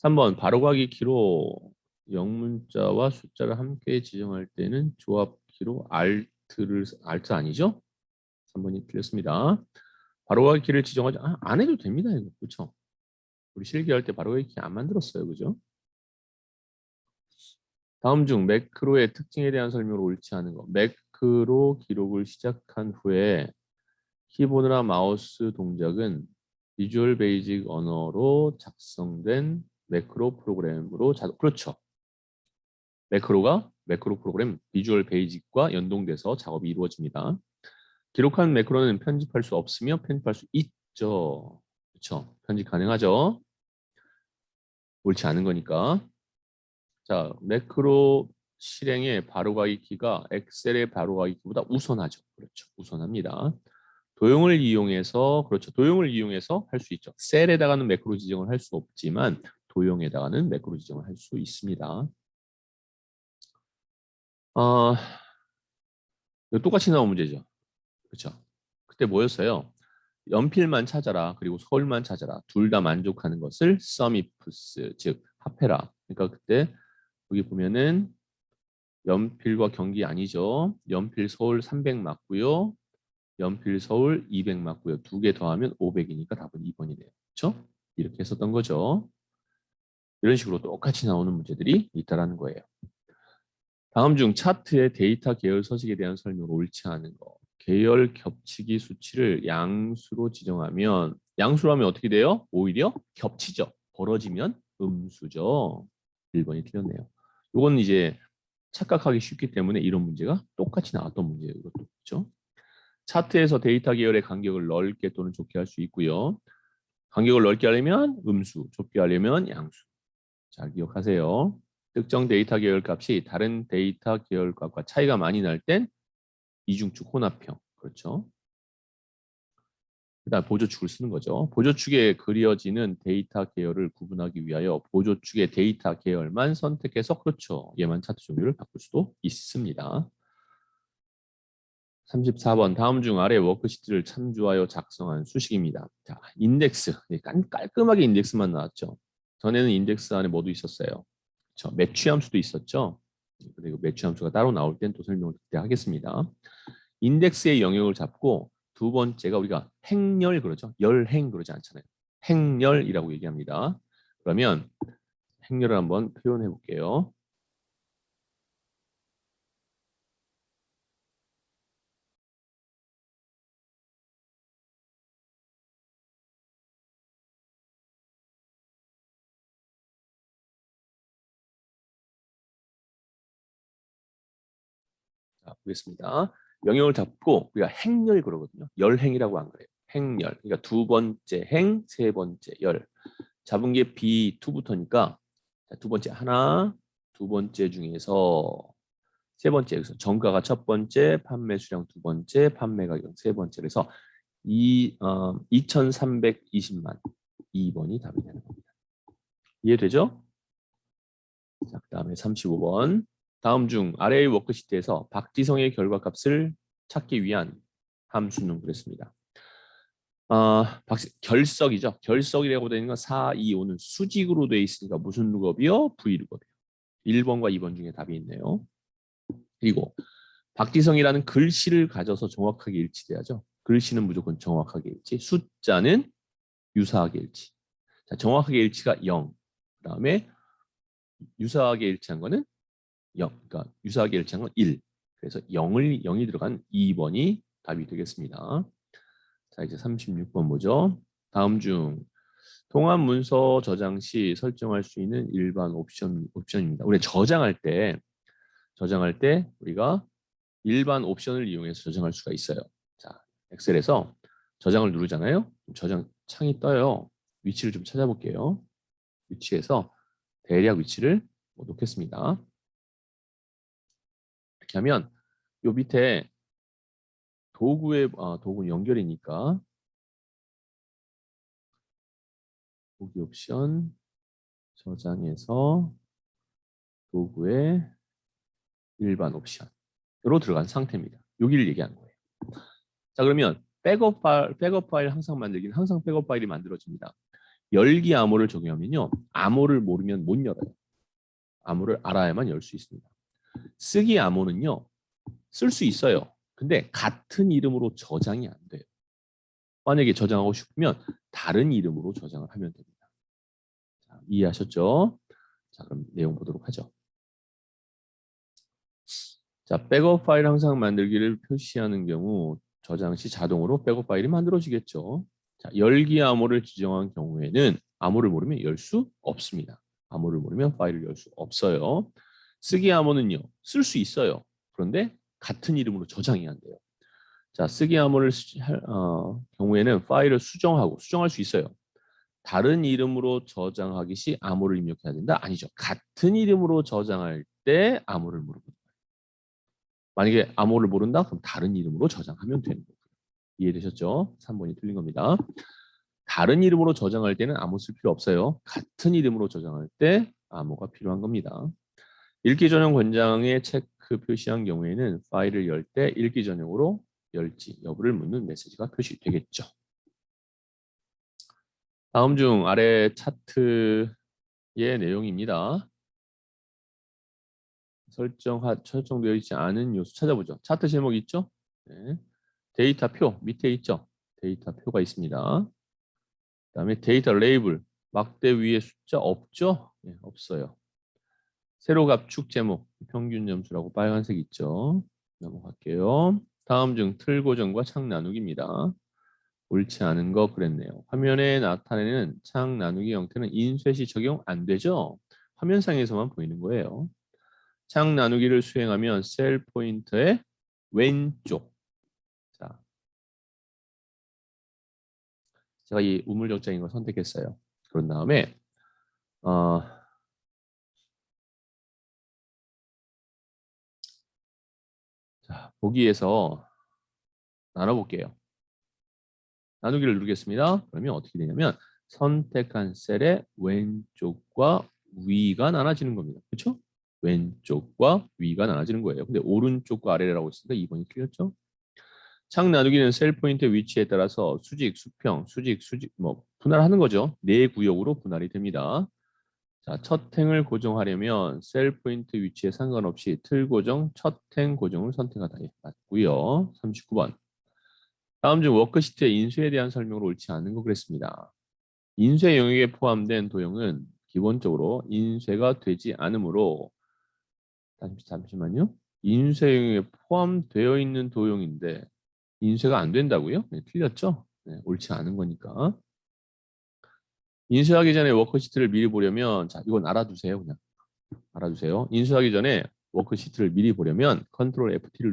3번 바로가기 키로 영문자와 숫자를 함께 지정할 때는 조합 키로 알트 아니죠? 3번이 틀렸습니다. 바로가기 키를 지정하지 안 해도 됩니다. 이거. 그렇죠? 우리 실기할 때 바로가기 키 안 만들었어요. 그죠? 다음 중 매크로의 특징에 대한 설명을 옳지 않은 거. 매크로 기록을 시작한 후에 키보드나 마우스 동작은 비주얼 베이직 언어로 작성된 매크로 프로그램으로 그렇죠. 매크로 프로그램 비주얼 베이직과 연동돼서 작업이 이루어집니다. 기록한 매크로는 편집할 수 없으며 편집할 수 있죠. 그렇죠. 편집 가능하죠. 옳지 않은 거니까. 자, 매크로 실행의 바로가기 키가 엑셀의 바로가기 키보다 우선하죠. 그렇죠. 우선합니다. 도형을 이용해서 도형을 이용해서 할 수 있죠. 셀에다가는 매크로 지정을 할 수 없지만 도형에다가는 매크로 지정을 할 수 있습니다. 이거 똑같이 나온 문제죠. 그렇죠. 그때 뭐였어요? 연필만 찾아라. 그리고 서울만 찾아라. 둘 다 만족하는 것을 서미프스, 즉 합해라. 그러니까 그때 여기 보면은 연필과 경기 아니죠. 연필 서울 300 맞고요. 연필 서울 200 맞고요. 두 개 더하면 500이니까 답은 2번이네요. 그렇죠? 이렇게 했었던 거죠. 이런 식으로 똑같이 나오는 문제들이 있다라는 거예요. 다음 중 차트의 데이터 계열 서식에 대한 설명을 옳지 않은 거. 계열 겹치기 수치를 양수로 지정하면 양수로 하면 어떻게 돼요? 오히려 겹치죠. 벌어지면 음수죠. 1번이 틀렸네요. 이건 이제 착각하기 쉽기 때문에 이런 문제가 똑같이 나왔던 문제예요. 이것도 그렇죠? 차트에서 데이터 계열의 간격을 넓게 또는 좁게 할 수 있고요. 간격을 넓게 하려면 음수, 좁게 하려면 양수. 잘 기억하세요. 특정 데이터 계열 값이 다른 데이터 계열 값과 차이가 많이 날 땐 이중축 혼합형. 그렇죠. 그다음 보조축을 쓰는 거죠. 보조축에 그려지는 데이터 계열을 구분하기 위하여 보조축의 데이터 계열만 선택해서 그렇죠. 얘만 차트 종류를 바꿀 수도 있습니다. 34번 다음 중 아래 워크시트를 참조하여 작성한 수식입니다. 자, 인덱스. 깔끔하게 인덱스만 나왔죠. 전에는 인덱스 안에 뭐도 있었어요. 그렇죠. 매취 함수도 있었죠. 그리고 매취 함수가 따로 나올 땐 또 설명을 그때 하겠습니다. 인덱스의 영역을 잡고 두 번째가 우리가 행렬 그러죠. 열행 그러지 않잖아요. 행렬이라고 얘기합니다. 그러면 행렬을 한번 표현해 볼게요. 자, 보겠습니다. 영역을 잡고 우리가 행렬 그러거든요. 열행이라고 안 그래요. 행렬. 그러니까 두 번째 행, 세 번째 열. 잡은 게 B2부터니까 두 번째 하나, 두 번째 중에서 세 번째 여기서 정가가 첫 번째, 판매 수량 두 번째, 판매 가격 세 번째. 그래서 2,320만 2번이 답이 되는 겁니다. 이해되죠? 자, 그다음에 35번. 다음 중 아래의 워크시트에서 박지성의 결과값을 찾기 위한 함수는 그랬습니다. 결석이죠. 결석이라고 되어 있는 건 4, 2, 5는 수직으로 되어 있으니까 무슨 룩업이요? V룩업이요. 1번과 2번 중에 답이 있네요. 그리고 박지성이라는 글씨를 가져서 정확하게 일치돼야죠. 글씨는 무조건 정확하게 일치. 숫자는 유사하게 일치. 자, 정확하게 일치가 0. 그다음에 유사하게 일치한 거는 0. 그러니까 유사하게 일치한 건 1. 그래서 0이 들어간 2번이 답이 되겠습니다. 자, 이제 36번 보죠. 다음 중 통합 문서 저장 시 설정할 수 있는 일반 옵션입니다. 우리 저장할 때 우리가 일반 옵션을 이용해서 저장할 수가 있어요. 자, 엑셀에서 저장을 누르잖아요. 저장 창이 떠요. 위치를 좀 찾아볼게요. 위치에서 대략 위치를 놓겠습니다. 이렇게 하면 요 밑에 도구 연결이니까 보기 옵션 저장해서 도구의 일반 옵션으로 들어간 상태입니다. 여기를 얘기하는 거예요. 자, 그러면 백업 파일 항상 만들기는 항상 백업 파일이 만들어집니다. 열기 암호를 적용하면요. 암호를 모르면 못 열어요. 암호를 알아야만 열 수 있습니다. 쓰기 암호는요. 쓸 수 있어요. 근데 같은 이름으로 저장이 안 돼요. 만약에 저장하고 싶으면 다른 이름으로 저장을 하면 됩니다. 자, 이해하셨죠? 자, 그럼 내용 보도록 하죠. 자, 백업 파일 항상 만들기를 표시하는 경우 저장 시 자동으로 백업 파일이 만들어지겠죠. 자, 열기 암호를 지정한 경우에는 암호를 모르면 열 수 없습니다. 암호를 모르면 파일을 열 수 없어요. 쓰기 암호는요. 쓸 수 있어요. 그런데 같은 이름으로 저장이 안 돼요. 자, 쓰기 암호를 경우에는 파일을 수정할 수 있어요. 다른 이름으로 저장하기 시 암호를 입력해야 된다? 아니죠. 같은 이름으로 저장할 때 암호를 모르는 거예요. 만약에 암호를 모른다? 그럼 다른 이름으로 저장하면 되는 거고요. 이해되셨죠? 3번이 틀린 겁니다. 다른 이름으로 저장할 때는 암호 쓸 필요 없어요. 같은 이름으로 저장할 때 암호가 필요한 겁니다. 읽기 전용 권장에 체크 표시한 경우에는 파일을 열 때 읽기 전용으로 열지 여부를 묻는 메시지가 표시되겠죠. 다음 중 아래 차트의 내용입니다. 설정되어 있지 않은 요소 찾아보죠. 차트 제목 있죠? 네. 데이터표 밑에 있죠? 데이터표가 있습니다. 그다음에 데이터 레이블 막대 위에 숫자 없죠? 네, 없어요. 세로 압축 제목 평균 점수라고 빨간색 있죠? 넘어갈게요. 다음 중 틀 고정과 창 나누기입니다. 옳지 않은 거 그랬네요. 화면에 나타내는 창 나누기 형태는 인쇄시 적용 안 되죠? 화면상에서만 보이는 거예요. 창 나누기를 수행하면 셀 포인터의 왼쪽. 자, 제가 이 우물적자인 걸 선택했어요. 그런 다음에 자, 보기에서 나눠볼게요. 나누기를 누르겠습니다. 그러면 어떻게 되냐면 선택한 셀의 왼쪽과 위가 나눠지는 겁니다. 그렇죠? 왼쪽과 위가 나눠지는 거예요. 근데 오른쪽과 아래라고 했으니까 2번이 틀렸죠? 창 나누기는 셀 포인트의 위치에 따라서 수직, 수평, 수직 뭐 분할하는 거죠. 네 구역으로 분할이 됩니다. 자, 첫 행을 고정하려면 셀 포인트 위치에 상관없이 틀 고정, 첫 행 고정을 선택하다 맞고요. 39번. 다음 중 워크시트의 인쇄에 대한 설명으로 옳지 않은 거 그랬습니다. 인쇄 영역에 포함된 도형은 기본적으로 인쇄가 되지 않으므로 잠시만요. 인쇄 영역에 포함되어 있는 도형인데 인쇄가 안 된다고요? 네, 틀렸죠? 네, 옳지 않은 거니까. 인쇄하기 전에 워크시트를 미리 보려면 자, 이건 알아두세요. 그냥 알아두세요. 인쇄하기 전에 워크시트를 미리 보려면 컨트롤 F2를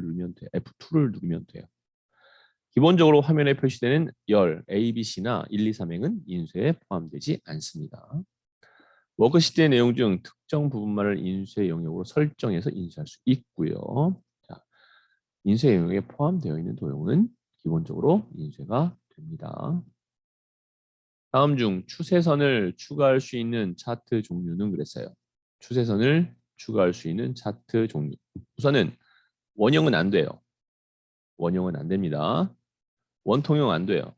누르면 돼요. 기본적으로 화면에 표시되는 열, A, B, C나 1, 2, 3행은 인쇄에 포함되지 않습니다. 워크시트의 내용 중 특정 부분만을 인쇄 영역으로 설정해서 인쇄할 수 있고요. 자, 인쇄 영역에 포함되어 있는 도형은 기본적으로 인쇄가 됩니다. 다음 중 추세선을 추가할 수 있는 차트 종류는 그랬어요. 추세선을 추가할 수 있는 차트 종류. 우선은 원형은 안 돼요. 원형은 안 됩니다. 원통형 안 돼요.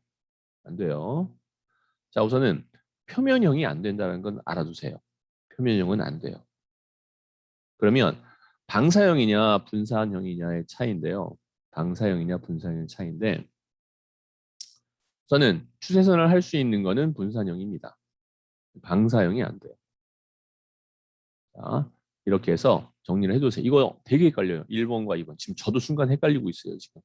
안 돼요. 자, 우선은 표면형이 안 된다는 건 알아두세요. 표면형은 안 돼요. 그러면 방사형이냐 분산형이냐의 차이인데요. 방사형이냐 분산형의 차이인데 저는 추세선을 할 수 있는 거는 분산형입니다. 방사형이 안 돼요. 자, 이렇게 해서 정리를 해두세요. 이거 되게 헷갈려요. 1번과 2번. 지금 저도 순간 헷갈리고 있어요. 지금.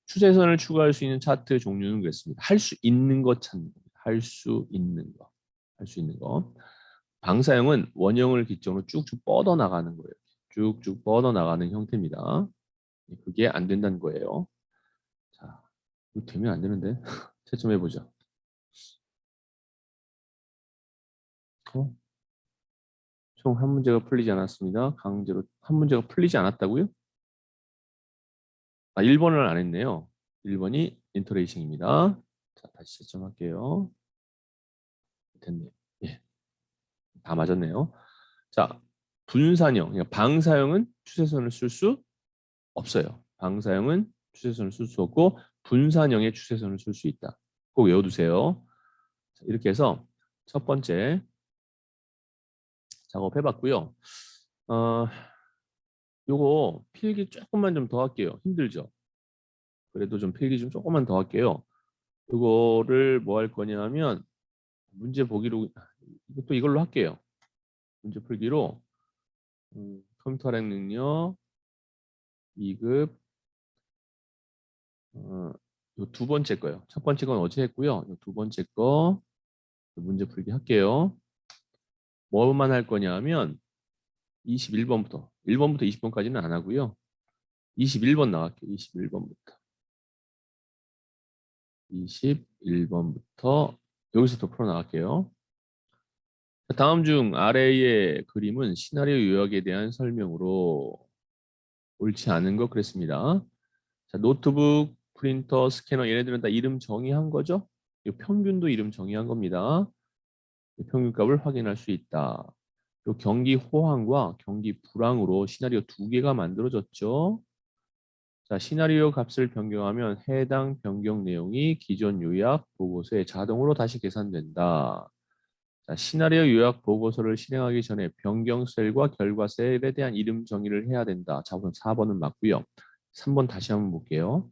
추세선을 추가할 수 있는 차트 종류는 그랬습니다. 할 수 있는 것 찾는 겁니다. 할 수 있는 거. 할 수 있는 거. 방사형은 원형을 기점으로 쭉쭉 뻗어나가는 거예요. 쭉쭉 뻗어나가는 형태입니다. 그게 안 된다는 거예요. 자, 이거 되면 안 되는데. 채점해보자. 총 한 문제가 풀리지 않았습니다. 강제로 한 문제가 풀리지 않았다고요? 아, 1번을 안 했네요. 1번이 인터레이싱입니다. 자, 다시 채점할게요. 됐네요. 예, 다 맞았네요. 자, 분산형, 그러니까 방사형은 추세선을 쓸 수 없어요. 방사형은 추세선을 쓸 수 없고 분산형의 추세선을 쓸 수 있다. 꼭 외워두세요. 자, 이렇게 해서 첫 번째 작업해봤고요. 어, 요거 필기 조금만 좀 더 할게요. 힘들죠? 그래도 좀 필기 좀 조금만 더 할게요. 이거를 뭐 할 거냐면 문제 보기로 이것도 이걸로 할게요. 문제 풀기로 컴퓨터 활용 능력 2급 요두 번째 거요. 첫 번째 건 어제 했고요. 요 두 번째 거 문제 풀기 할게요. 뭐만 할 거냐면 21번부터 1번부터 20번까지는 안 하고요. 21번 나갈게요. 21번부터 21번부터 여기서부터 풀어 나갈게요. 다음 중 아래의 그림은 시나리오 요약에 대한 설명으로 옳지 않은 것 그랬습니다. 자, 노트북, 프린터, 스캐너 얘네들은 다 이름 정의한 거죠? 이 평균도 이름 정의한 겁니다. 평균값을 확인할 수 있다. 요 경기 호황과 경기 불황으로 시나리오 두 개가 만들어졌죠. 자, 시나리오 값을 변경하면 해당 변경 내용이 기존 요약 보고서에 자동으로 다시 계산된다. 자, 시나리오 요약 보고서를 실행하기 전에 변경 셀과 결과 셀에 대한 이름 정의를 해야 된다. 자, 우선 4번은 맞고요. 3번 다시 한번 볼게요.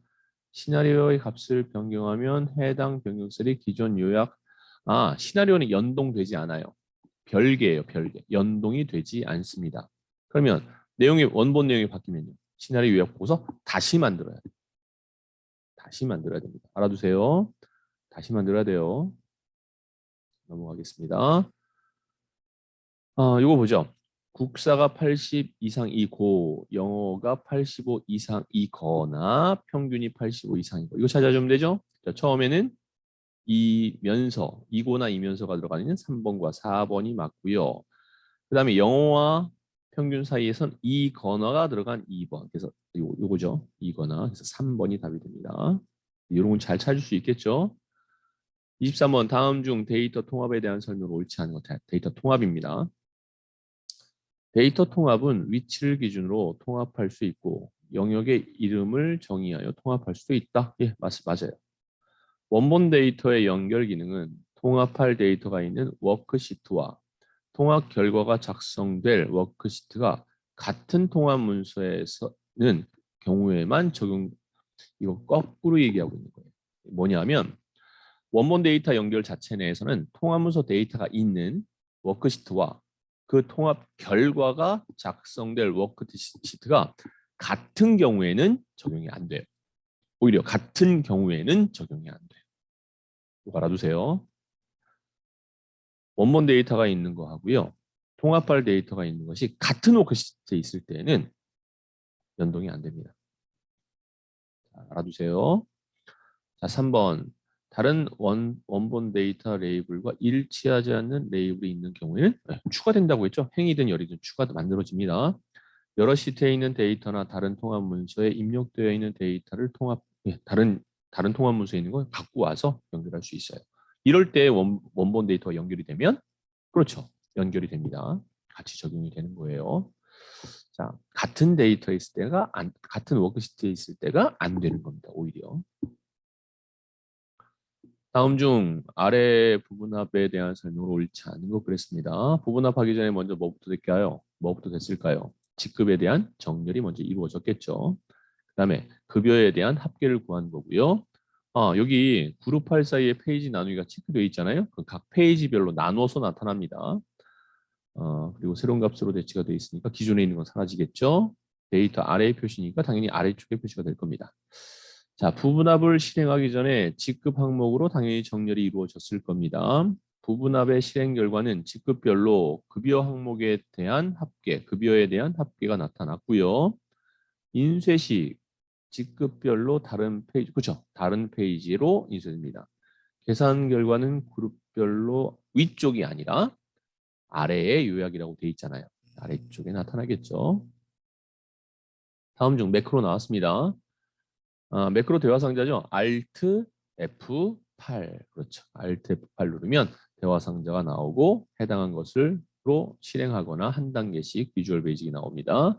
시나리오의 값을 변경하면 해당 변경 셀이 기존 요약 시나리오는 연동되지 않아요. 별개예요, 별개. 연동이 되지 않습니다. 그러면 내용이 원본 내용이 바뀌면요. 시나리오 요약 보고서 다시 만들어야 돼요. 다시 만들어야 됩니다. 알아두세요. 다시 만들어야 돼요. 넘어가겠습니다. 이거 보죠. 국사가 80 이상이고 영어가 85 이상이거나 평균이 85 이상이고 이거 찾아주면 되죠. 자, 처음에는 이거나 이면서가 들어가는 3번과 4번이 맞고요. 그 다음에 영어와 평균 사이에선 이거나가 들어간 2번. 그래서 요거죠. 이거나. 그래서 3번이 답이 됩니다. 이런 건 잘 찾을 수 있겠죠. 23번 다음 중 데이터 통합에 대한 설명을 옳지 않은 것 같아요. 데이터 통합입니다. 데이터 통합은 위치를 기준으로 통합할 수 있고 영역의 이름을 정의하여 통합할 수도 있다. 예, 맞아요. 원본 데이터의 연결 기능은 통합할 데이터가 있는 워크시트와 통합 결과가 작성될 워크시트가 같은 통합 문서에서는 경우에만 이거 거꾸로 얘기하고 있는 거예요. 뭐냐면 원본 데이터 연결 자체 내에서는 통합 문서 데이터가 있는 워크시트와 그 통합 결과가 작성될 워크시트가 같은 경우에는 적용이 안 돼요. 오히려 같은 경우에는 적용이 안 돼요. 이거 알아두세요. 원본 데이터가 있는 거 하고요. 통합할 데이터가 있는 것이 같은 워크시트에 있을 때는 연동이 안 됩니다. 자, 알아두세요. 자, 3번. 다른 원본 데이터 레이블과 일치하지 않는 레이블이 있는 경우에는 추가된다고 했죠. 행이든 열이든 추가도 만들어집니다. 여러 시트에 있는 데이터나 다른 통합 문서에 입력되어 있는 데이터를 다른 통합 문서에 있는 걸 갖고 와서 연결할 수 있어요. 이럴 때 원본 데이터가 연결이 되면 그렇죠. 연결이 됩니다. 같이 적용이 되는 거예요. 자, 같은 데이터에 있을 때가 같은 워크시트에 있을 때가 안 되는 겁니다. 오히려. 다음 중 아래 부분합에 대한 설명을 옳지 않은 거 그랬습니다. 부분합하기 전에 먼저 뭐부터 될까요? 뭐부터 됐을까요? 직급에 대한 정렬이 먼저 이루어졌겠죠. 그다음에 급여에 대한 합계를 구한 거고요. 여기 그룹 파일 사이에 페이지 나누기가 체크되어 있잖아요. 각 페이지별로 나누어서 나타납니다. 그리고 새로운 값으로 대치가 되어 있으니까 기존에 있는 건 사라지겠죠. 데이터 아래의 표시니까 당연히 아래쪽에 표시가 될 겁니다. 자, 부분합을 실행하기 전에 직급 항목으로 당연히 정렬이 이루어졌을 겁니다. 부분합의 실행 결과는 직급별로 급여 항목에 대한 합계, 급여에 대한 합계가 나타났고요. 인쇄 시 직급별로 다른 페이지, 그렇죠? 다른 페이지로 인쇄됩니다. 계산 결과는 그룹별로 위쪽이 아니라 아래의 요약이라고 되어 있잖아요. 아래쪽에 나타나겠죠. 다음 중 매크로 나왔습니다. 매크로 대화 상자죠. Alt F8 그렇죠. Alt F8 누르면 대화 상자가 나오고 해당한 것을로 실행하거나 한 단계씩 비주얼 베이직이 나옵니다.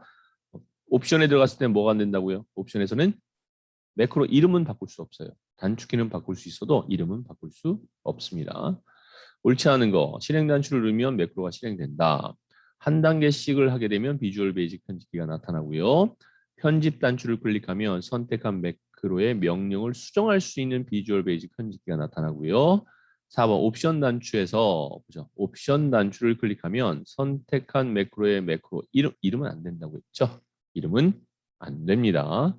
옵션에 들어갔을 때 뭐가 안 된다고요? 옵션에서는 매크로 이름은 바꿀 수 없어요. 단축키는 바꿀 수 있어도 이름은 바꿀 수 없습니다. 옳지 않은 거 실행 단추를 누르면 매크로가 실행된다. 한 단계씩을 하게 되면 비주얼 베이직 편집기가 나타나고요. 편집 단추를 클릭하면 선택한 매크로의 명령을 수정할 수 있는 비주얼 베이직 편집기가 나타나고요. 4번 옵션 단추에서 보죠. 옵션 단추를 클릭하면 선택한 매크로의 매크로 이름은 안 된다고 했죠. 이름은 안 됩니다.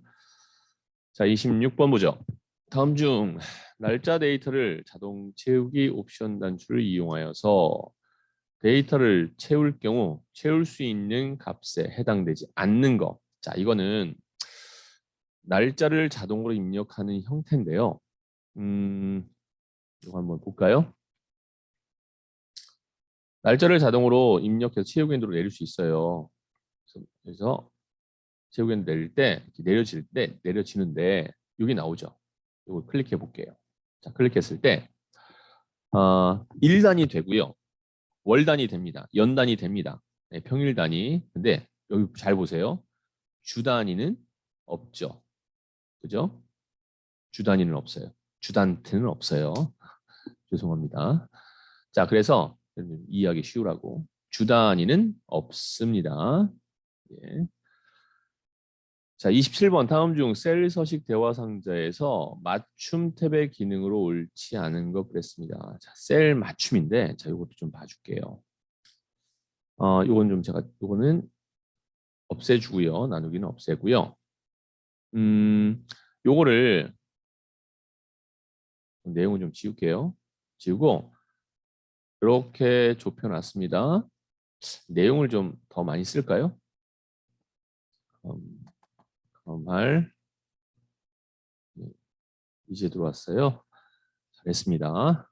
자, 26번 보죠. 다음 중 날짜 데이터를 자동 채우기 옵션 단추를 이용하여서 데이터를 채울 경우 채울 수 있는 값에 해당되지 않는 거. 자, 이거는 날짜를 자동으로 입력하는 형태인데요. 이거 한번 볼까요? 날짜를 자동으로 입력해서 채우기 윈도로 내릴 수 있어요. 그래서 채우기 윈도 내릴 때 내려질 때 내려지는데 여기 나오죠. 이걸 클릭해 볼게요. 자, 클릭했을 때 일 단위 되고요. 월 단위 됩니다. 연 단위 됩니다. 네, 평일 단위. 근데 여기 잘 보세요. 주 단위는 없죠. 그죠? 주 단위는 없어요. 주단트는 없어요. 죄송합니다. 자, 그래서 이해하기 쉬우라고. 주 단위는 없습니다. 예. 자, 27번 다음 중 셀 서식 대화 상자에서 맞춤 탭의 기능으로 옳지 않은 것 그랬습니다. 자, 셀 맞춤인데 자, 이것도 좀 봐줄게요. 요건 좀 제가 요거는 없애주고요. 나누기는 없애고요. 요거를 내용을 좀 지울게요. 지우고 이렇게 좁혀놨습니다. 내용을 좀 더 많이 쓸까요? 할 이제 들어왔어요. 잘했습니다.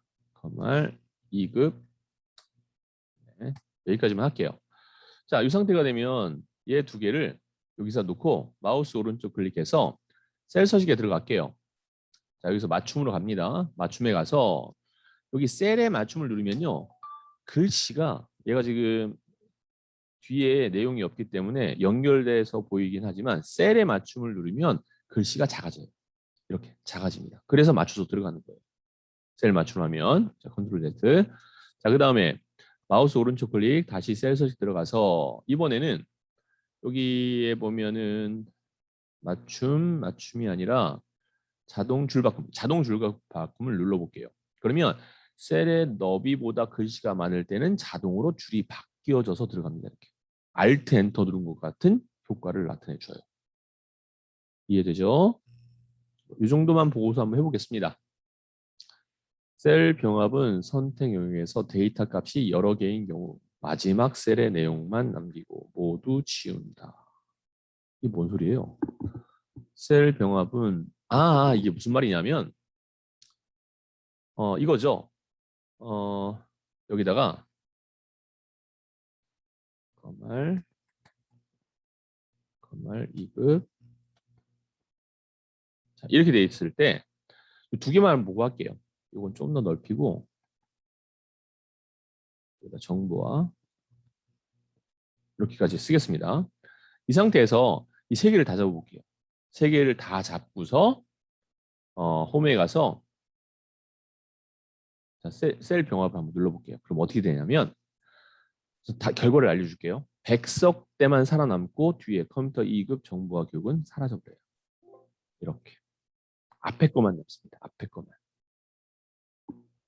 할 2급 네, 여기까지만 할게요. 자, 이 상태가 되면 얘 두 개를 여기서 놓고 마우스 오른쪽 클릭해서 셀 서식에 들어갈게요. 자, 여기서 맞춤으로 갑니다. 맞춤에 가서 여기 셀에 맞춤을 누르면요. 글씨가 얘가 지금 뒤에 내용이 없기 때문에 연결돼서 보이긴 하지만 셀에 맞춤을 누르면 글씨가 작아져요. 이렇게 작아집니다. 그래서 맞춰서 들어가는 거예요. 셀 맞춤하면 자, 컨트롤 Z. 자, 그다음에 마우스 오른쪽 클릭 다시 셀 서식 들어가서 이번에는 여기에 보면은 맞춤이 아니라 자동 줄바꿈을 눌러볼게요. 그러면 셀의 너비보다 글씨가 많을 때는 자동으로 줄이 바뀌어져서 들어갑니다. 이렇게 Alt 엔터 누른 것 같은 효과를 나타내줘요. 이해되죠? 이 정도만 보고서 한번 해보겠습니다. 셀 병합은 선택 영역에서 데이터 값이 여러 개인 경우 마지막 셀의 내용만 남기고 모두 지운다. 이게 뭔 소리예요? 셀 병합은 이게 무슨 말이냐면 이거죠. 여기다가 거말 2급 자, 이렇게 돼 있을 때 두 개만 보고 할게요. 이건 좀 더 넓히고 여기다 정보와 이렇게까지 쓰겠습니다. 이 상태에서 이 세 개를 다 잡아볼게요. 세 개를 다 잡고서 홈에 가서 자, 셀 병합을 한번 눌러볼게요. 그럼 어떻게 되냐면 다 결과를 알려줄게요. 백석 때만 살아남고 뒤에 컴퓨터 2급 정보와 교육은 사라져버려요. 이렇게 앞에 것만 남습니다. 앞에 것만.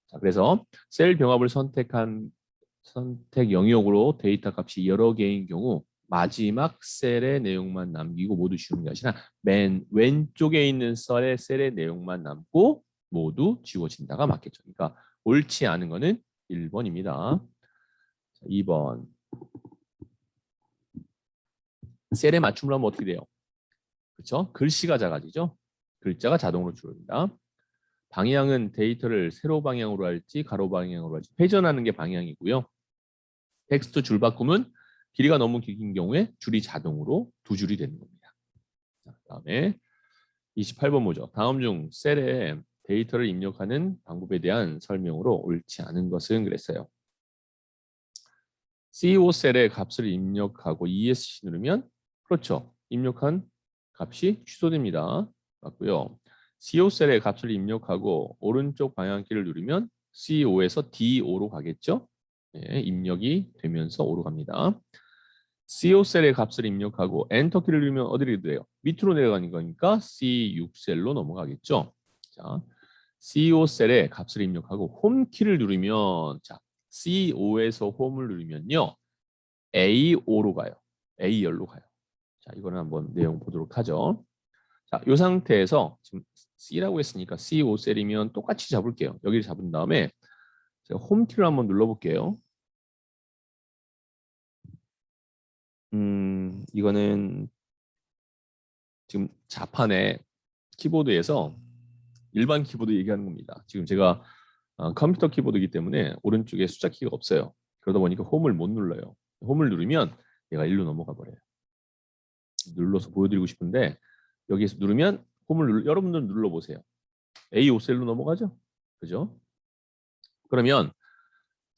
자, 그래서 셀 병합을 선택한 선택 영역으로 데이터 값이 여러 개인 경우 마지막 셀의 내용만 남기고 모두 지우는 게 아니라 맨 왼쪽에 있는 셀의 내용만 남고 모두 지워진다가 맞겠죠. 그러니까 옳지 않은 거는 1번입니다. 2번. 셀의 맞춤을 하면 어떻게 돼요? 그렇죠? 글씨가 작아지죠? 글자가 자동으로 줄어든다. 방향은 데이터를 세로 방향으로 할지 가로 방향으로 할지 회전하는 게 방향이고요. 텍스트 줄 바꿈은 길이가 너무 긴 경우에 줄이 자동으로 두 줄이 되는 겁니다. 자, 그다음에 28번 보죠. 다음 중 셀에 데이터를 입력하는 방법에 대한 설명으로 옳지 않은 것은 그랬어요. CO 셀에 값을 입력하고 ESC 누르면 그렇죠. 입력한 값이 취소됩니다. 맞고요. CO 셀에 값을 입력하고 오른쪽 방향키를 누르면 CO에서 DO로 가겠죠. 네, 입력이 되면서 O로 갑니다. CO 셀의 값을 입력하고 엔터키를 누르면 어디로 돼요? 밑으로 내려가는 거니까 C6 셀로 넘어가겠죠. 자, CO 셀의 값을 입력하고 홈키를 누르면 자, C5에서 홈을 누르면요. A5로 가요. A열로 가요. 자, 이거는 한번 내용 보도록 하죠. 자, 이 상태에서 지금 C라고 했으니까 C5 셀이면 똑같이 잡을게요. 여기를 잡은 다음에 제가 홈키를 한번 눌러볼게요. 이거는 지금 자판에 키보드에서 일반 키보드 얘기하는 겁니다. 지금 제가 컴퓨터 키보드이기 때문에 오른쪽에 숫자 키가 없어요. 그러다 보니까 홈을 못 눌러요. 홈을 누르면 얘가 일로 넘어가 버려요. 눌러서 보여드리고 싶은데 여기에서 누르면 여러분들 눌러보세요. A5셀로 넘어가죠? 그죠? 그러면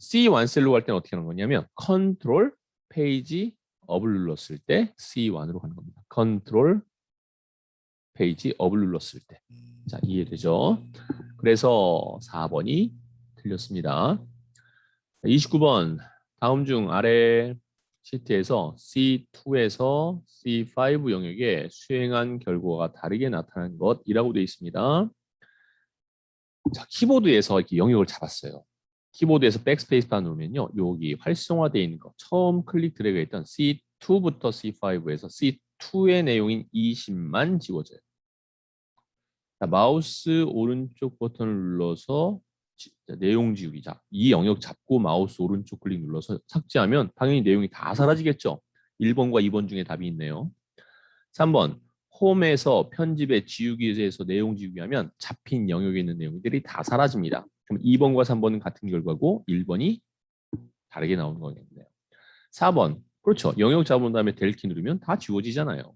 C1 셀로 갈 때는 어떻게 하는 거냐면 컨트롤 페이지 업을 눌렀을 때 C1으로 가는 겁니다. 컨트롤 페이지 업을 눌렀을 때. 자, 이해되죠? 그래서 4번이 틀렸습니다. 29번 다음 중 아래 시트에서 C2에서 C5 영역에 수행한 결과가 다르게 나타난 것이라고 되어 있습니다. 자, 키보드에서 이렇게 영역을 잡았어요. 키보드에서 백스페이스바 누르면요. 여기 활성화되어 있는 거 처음 클릭 드래그 했던 C2부터 C5에서 C2의 내용인 20만 지워져요. 자, 마우스 오른쪽 버튼을 눌러서 내용 지우기. 자, 이 영역 잡고 마우스 오른쪽 클릭 눌러서 삭제하면 당연히 내용이 다 사라지겠죠. 1번과 2번 중에 답이 있네요. 3번 홈에서 편집에 지우기에서 내용 지우기 하면 잡힌 영역에 있는 내용들이 다 사라집니다. 그럼 2번과 3번은 같은 결과고 1번이 다르게 나오는 거겠네요. 4번 그렇죠. 영역 잡은 다음에 델키 누르면 다 지워지잖아요.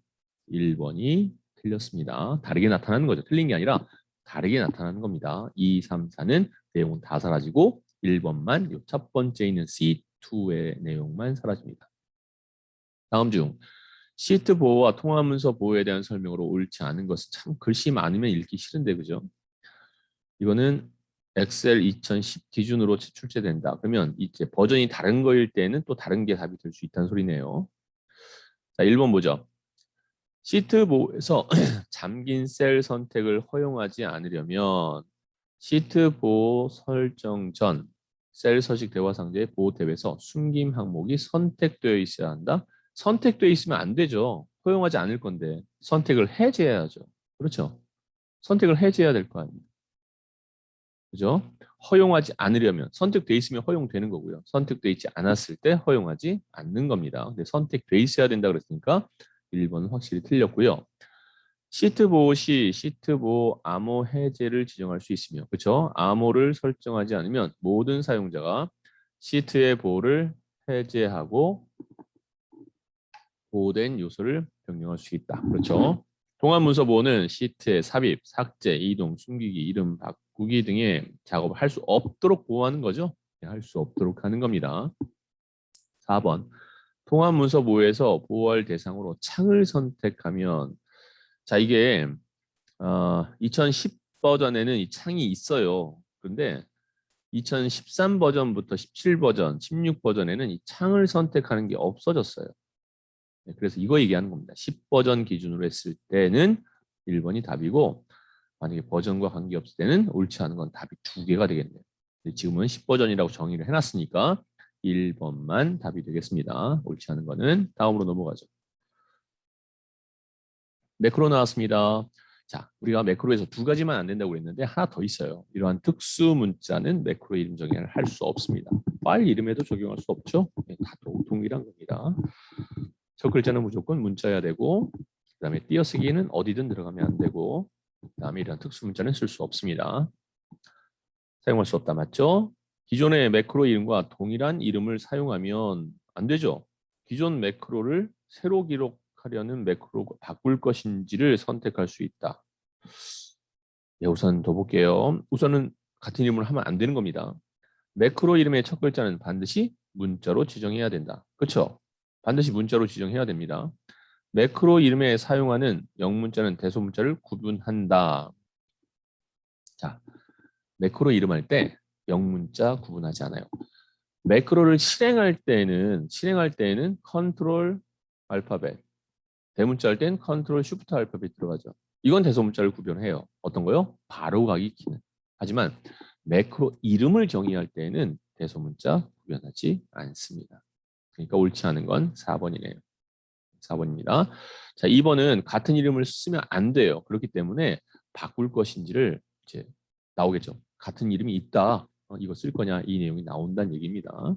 1번이 틀렸습니다. 다르게 나타나는 거죠. 틀린 게 아니라 다르게 나타나는 겁니다. 2, 3, 4는 내용은 다 사라지고 1번만 첫 번째 있는 C2의 내용만 사라집니다. 다음 중 시트 보호와 통화문서 보호에 대한 설명으로 옳지 않은 것은 참 글씨 많으면 읽기 싫은데 그죠? 이거는 엑셀 2010 기준으로 출제된다. 그러면 이제 버전이 다른 거일 때는 또 다른 게 답이 될 수 있다는 소리네요. 자, 1번 보죠. 시트 보호에서 잠긴 셀 선택을 허용하지 않으려면 시트 보호 설정 전 셀 서식 대화 상자의 보호 탭에서 숨김 항목이 선택되어 있어야 한다. 선택되어 있으면 안 되죠. 허용하지 않을 건데 선택을 해제해야죠. 그렇죠? 선택을 해제해야 될 거 아닙니까? 그죠? 허용하지 않으려면 선택돼 있으면 허용되는 거고요. 선택돼 있지 않았을 때 허용하지 않는 겁니다. 근데 선택돼 있어야 된다 그랬으니까 1번은 확실히 틀렸고요. 시트 보호 시 시트 보호 암호 해제를 지정할 수 있으며 그렇죠? 암호를 설정하지 않으면 모든 사용자가 시트의 보호를 해제하고 보호된 요소를 변경할 수 있다. 그렇죠? 통합 문서 보호는 시트의 삽입, 삭제, 이동, 숨기기, 이름 바꾸기 구기 등의 작업을 할 수 없도록 보호하는 거죠. 할 수 없도록 하는 겁니다. 4번. 통합 문서 보호에서 보호할 대상으로 창을 선택하면 자 이게 2010 버전에는 이 창이 있어요. 그런데 2013 버전부터 17 버전, 16 버전에는 이 창을 선택하는 게 없어졌어요. 네, 그래서 이거 얘기하는 겁니다. 10 버전 기준으로 했을 때는 1번이 답이고 만약에 버전과 관계없을 때는 옳지 않은 건 답이 2개가 되겠네요. 지금은 10 버전이라고 정의를 해놨으니까 1번만 답이 되겠습니다. 옳지 않은 거는 다음으로 넘어가죠. 매크로 나왔습니다. 자, 우리가 매크로에서 2가지만 안 된다고 그랬는데 하나 더 있어요. 이러한 특수 문자는 매크로 이름 정의를 할 수 없습니다. 파일 이름에도 적용할 수 없죠. 네, 다 동일한 겁니다. 첫 글자는 무조건 문자여야 되고 그다음에 띄어쓰기는 어디든 들어가면 안 되고 그다음에 이런 특수 문자는 쓸 수 없습니다. 사용할 수 없다 맞죠? 기존의 매크로 이름과 동일한 이름을 사용하면 안 되죠. 기존 매크로를 새로 기록하려는 매크로 바꿀 것인지를 선택할 수 있다. 네, 우선 더 볼게요. 우선은 같은 이름을 하면 안 되는 겁니다. 매크로 이름의 첫 글자는 반드시 문자로 지정해야 된다. 그렇죠? 반드시 문자로 지정해야 됩니다. 매크로 이름에 사용하는 영문자는 대소문자를 구분한다. 자, 매크로 이름할 때 영문자 구분하지 않아요. 매크로를 실행할 때는 컨트롤 알파벳, 대문자 할 때는 컨트롤 쉬프트 알파벳 들어가죠. 이건 대소문자를 구별해요. 어떤 거요? 바로 가기 키는. 하지만 매크로 이름을 정의할 때는 대소문자 구별하지 않습니다. 그러니까 옳지 않은 건 4번이네요. 4번입니다. 자, 2번은 같은 이름을 쓰면 안 돼요. 그렇기 때문에 바꿀 것인지를 이제 나오겠죠. 같은 이름이 있다. 이거 쓸 거냐 이 내용이 나온다는 얘기입니다.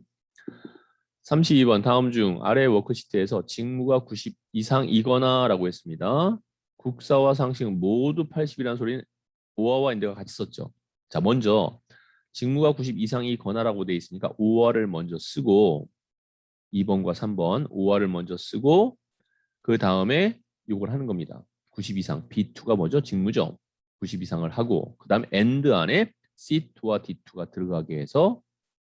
32번 다음 중 아래 워크시트에서 직무가 90 이상이거나 라고 했습니다. 국사와 상식 모두 80이라는 소리는 오어와 인데가 같이 썼죠. 자, 먼저 직무가 90 이상이거나라고 돼 있으니까 오어를 먼저 쓰고 2번과 3번 오어를 먼저 쓰고 그 다음에 이걸 하는 겁니다. 90 이상 B2가 뭐죠? 직무죠. 90 이상을 하고 그 다음에 AND 안에 C2와 D2가 들어가게 해서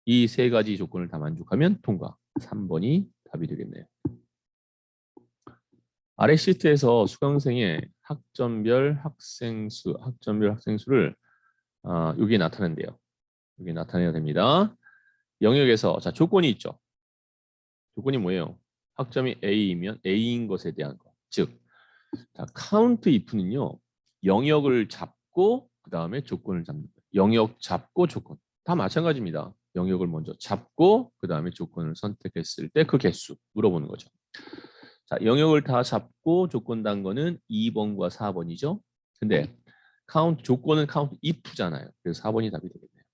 이 세 가지 조건을 다 만족하면 통과. 3번이 답이 되겠네요. 아래 시트에서 수강생의 학점별 학생수를 여기에 나타낸대요. 여기에 나타내야 됩니다. 영역에서 자 조건이 있죠. 조건이 뭐예요? 학점이 A이면 A인 것에 대한 거. 즉, 자, count if는요. 영역을 잡고 그 다음에 조건을 잡는 거예요. 영역 잡고 조건. 다 마찬가지입니다. 영역을 먼저 잡고 그 다음에 조건을 선택했을 때 그 개수 물어보는 거죠. 자, 영역을 다 잡고 조건 단 거는 2번과 4번이죠. 근데 조건은 count if잖아요. 그래서 4번이 답이 되겠네요.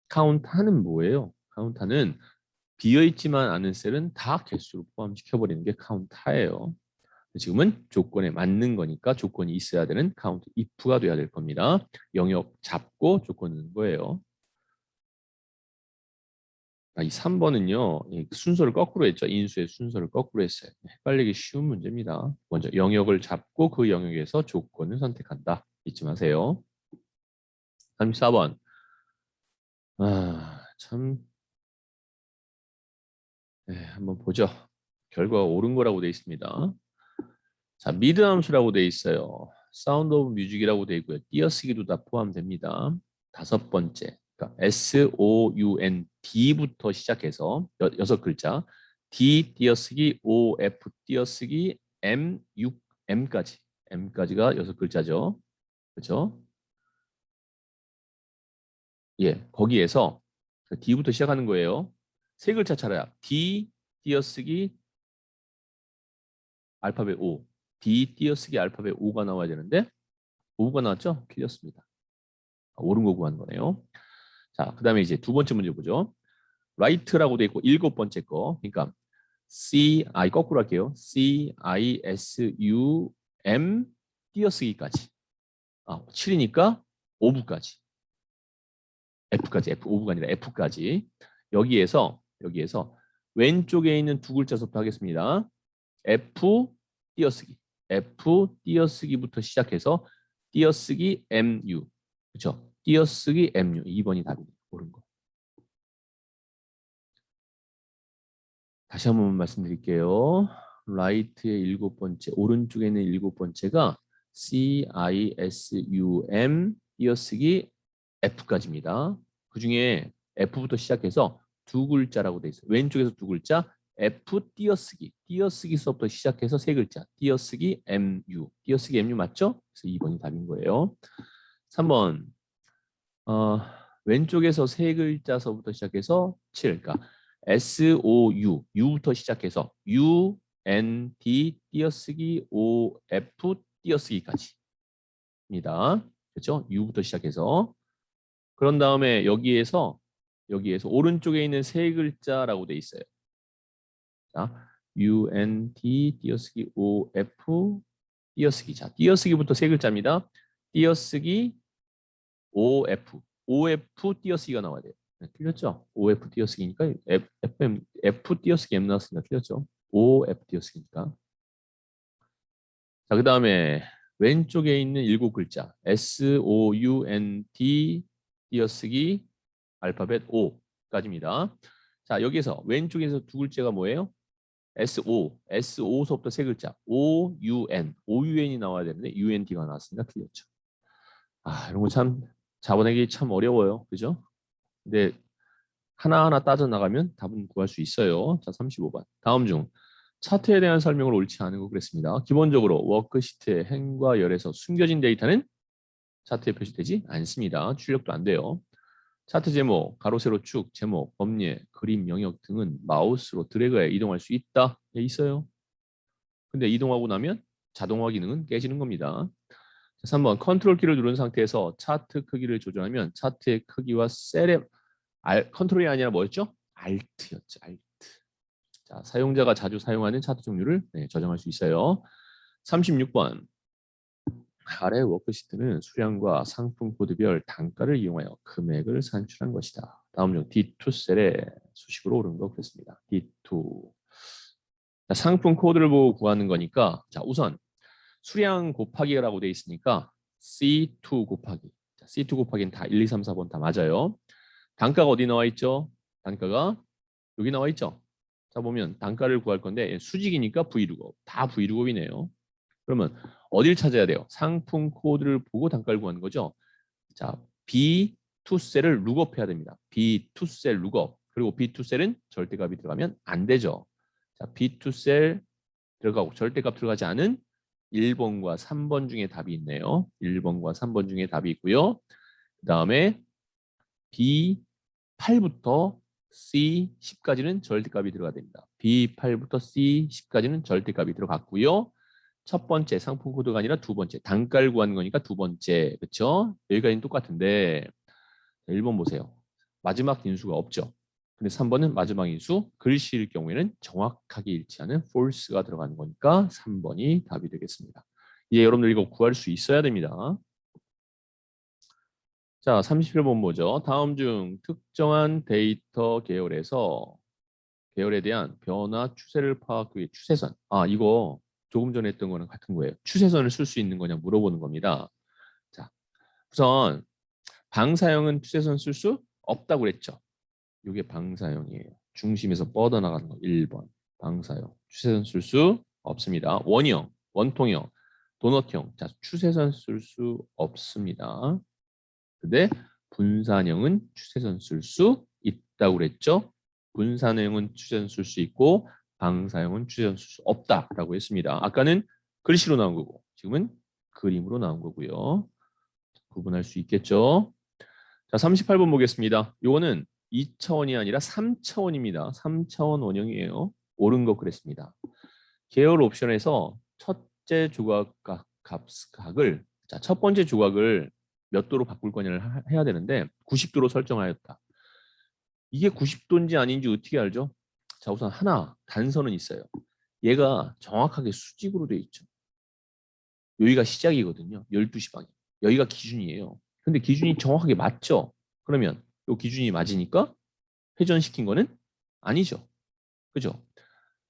count하는 뭐예요? count하는 비어있지만 않은 셀은 다 개수로 포함시켜버리는 게 count예요. 지금은 조건에 맞는 거니까 조건이 있어야 되는 count if가 돼야 될 겁니다. 영역 잡고 조건 넣는 거예요. 이 3번은요. 순서를 거꾸로 했죠. 인수의 순서를 거꾸로 했어요. 헷갈리기 쉬운 문제입니다. 먼저 영역을 잡고 그 영역에서 조건을 선택한다. 잊지 마세요. 34번. 참. 네, 한번 보죠. 결과가 옳은 거라고 되어 있습니다. 자, 미드 함수라고 되어 있어요. 사운드 오브 뮤직이라고 되어 있고요. 띄어쓰기도 다 포함됩니다. 5번째. 그러니까 SOUND부터 시작해서 6글자. D 띄어쓰기, O, F 띄어쓰기, M, 6, M까지. M까지가 6글자죠. 그렇죠? 예, 거기에서 D부터 시작하는 거예요. 3글자 차례야. D 띄어쓰기 알파벳 O. D 띄어쓰기 알파벳 O가 나와야 되는데 O가 나왔죠? 틀렸습니다. 옳은 거 구하는 거네요. 자, 그 다음에 이제 2번째 문제 보죠. write라고 돼 있고 7번째 거. 그러니까 거꾸로 할게요. CISUM 띄어쓰기까지. 7이니까 5부까지. F까지. F5부가 아니라 F까지. 여기에서 왼쪽에 있는 2글자부터 하겠습니다. F 띄어쓰기. F 띄어쓰기부터 시작해서 띄어쓰기 MU. 그렇죠? 띄어쓰기 MU 2번이 답입니다. 옳은 거. 다시 한번 말씀드릴게요. 라이트의 7번째, 오른쪽에 있는 7번째가 CISUM 띄어쓰기 F까지입니다. 그 중에 F부터 시작해서 두 글자라고 돼 있어요. 왼쪽에서 두 글자 F 띄어쓰기, 띄어쓰기 수업부터 시작해서 세 글자 띄어쓰기 MU, 띄어쓰기 MU 맞죠? 그래서 2번이 답인 거예요. 3번 왼쪽에서 세 글자서부터 시작해서 7, 그러니까 SOU, U부터 시작해서 U, N, D 띄어쓰기 O, F 띄어쓰기까지입니다. 그렇죠? U부터 시작해서 그런 다음에 여기에서 오른쪽에 있는 세 글자라고 돼 있어요. 자, U, N, D 띄어쓰기 O, F 띄어쓰기. 자, 띄어쓰기부터 세 글자입니다. 띄어쓰기 OF, OF 띄어쓰기가 나와야 돼요. 네, 틀렸죠? OF 띄어쓰기니까 F 띄어쓰기 M 나왔으니까 틀렸죠? OF 띄어쓰기니까. 자, 그 다음에 왼쪽에 있는 7글자 SOUNT 띄어쓰기 알파벳 O까지입니다. 자, 여기서 왼쪽에서 두 글자가 뭐예요? SO서부터 세 글자 OUN이 나와야 되는데 UNT가 나왔으니까 틀렸죠. 이런 거 참 잡아내기 참 어려워요. 그죠? 근데 하나하나 따져나가면 답은 구할 수 있어요. 자, 35번. 다음 중 차트에 대한 설명을 옳지 않은 거 그랬습니다. 기본적으로 워크시트의 행과 열에서 숨겨진 데이터는 차트에 표시되지 않습니다. 출력도 안 돼요. 차트 제목, 가로 세로 축, 제목, 범례, 그림 영역 등은 마우스로 드래그해 이동할 수 있다. 예, 있어요. 근데 이동하고 나면 자동화 기능은 깨지는 겁니다. 3번 컨트롤 키를 누른 상태에서 차트 크기를 조정하면 차트의 크기와 셀의 컨트롤이 아니라 뭐였죠? Alt였죠. Alt. 자, 사용자가 자주 사용하는 차트 종류를 저장할 수 있어요. 36번 아래 워크시트는 수량과 상품 코드별 단가를 이용하여 금액을 산출한 것이다. 다음 중 D2 셀에 수식으로 옳은 거 그랬습니다. D2. 자, 상품 코드를 보고 구하는 거니까 자, 우선 수량 곱하기라고 돼 있으니까 C2 곱하기. 자, C2 곱하기는 다 1, 2, 3, 4번 다 맞아요. 단가가 어디 나와 있죠? 단가가 여기 나와 있죠. 자, 보면 단가를 구할 건데 수직이니까 V루업. 다 V루업이네요. 그러면 어딜 찾아야 돼요? 상품 코드를 보고 단가를 구하는 거죠. 자, B2셀을 룩업해야 됩니다. B2셀 룩업. 그리고 B2셀은 절대값이 들어가면 안 되죠. 자, B2셀 들어가고 절대값 들어가지 않은 1번과 3번 중에 답이 있네요. 1번과 3번 중에 답이 있고요. 그 다음에 B8부터 C10까지는 절대값이 들어가야 됩니다. B8부터 C10까지는 절대값이 들어갔고요. 첫 번째 상품 코드가 아니라 두 번째 단가를 구하는 거니까 두 번째 그렇죠? 여기까지는 똑같은데 1번 보세요. 마지막 인수가 없죠. 근데 3번은 마지막 인수 글씨일 경우에는 정확하게 일치하는 false가 들어가는 거니까 3번이 답이 되겠습니다. 이제 여러분들 이거 구할 수 있어야 됩니다. 자, 31번 뭐죠? 다음 중 특정한 데이터 계열에서 계열에 대한 변화 추세를 파악하기 위해 추세선. 이거 조금 전에 했던 거랑 같은 거예요. 추세선을 쓸 수 있는 거냐 물어보는 겁니다. 자, 우선 방사형은 추세선 쓸 수 없다고 그랬죠. 이게 방사형이에요. 중심에서 뻗어나가는 거 1번. 방사형. 추세선 쓸 수 없습니다. 원형, 원통형, 도넛형. 자, 추세선 쓸 수 없습니다. 근데 분산형은 추세선 쓸 수 있다고 그랬죠. 분산형은 추세선 쓸 수 있고 방사형은 추세선 쓸 수 없다라고 했습니다. 아까는 글씨로 나온 거고 지금은 그림으로 나온 거고요. 구분할 수 있겠죠. 자, 38번 보겠습니다. 요거는 2차원이 아니라 3차원입니다. 3차원 원형이에요. 옳은 거 그랬습니다. 계열 옵션에서 첫째 조각 값을 자, 첫 번째 조각을 몇 도로 바꿀 거냐를 해야 되는데 90도로 설정하였다. 이게 90도인지 아닌지 어떻게 알죠? 자, 우선 하나 단서는 있어요. 얘가 정확하게 수직으로 되어 있죠. 여기가 시작이거든요. 12시 방향. 여기가 기준이에요. 근데 기준이 정확하게 맞죠? 그러면 이 기준이 맞으니까 회전시킨 거는 아니죠. 그죠?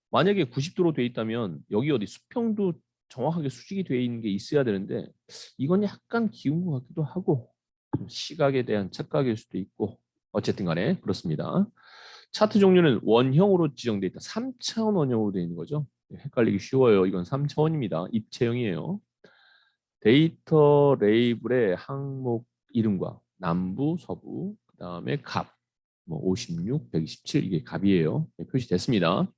만약에 90도로 돼 있다면 여기 어디 수평도 정확하게 수직이 돼 있는 게 있어야 되는데 이건 약간 기운 것 같기도 하고 좀 시각에 대한 착각일 수도 있고 어쨌든 간에 그렇습니다. 차트 종류는 원형으로 지정돼 있다. 3차원 원형으로 되어 있는 거죠. 헷갈리기 쉬워요. 이건 3차원입니다. 입체형이에요. 데이터 레이블의 항목 이름과 남부, 서부, 그 다음에 값, 뭐 56, 127 이게 값이에요. 네, 표시됐습니다.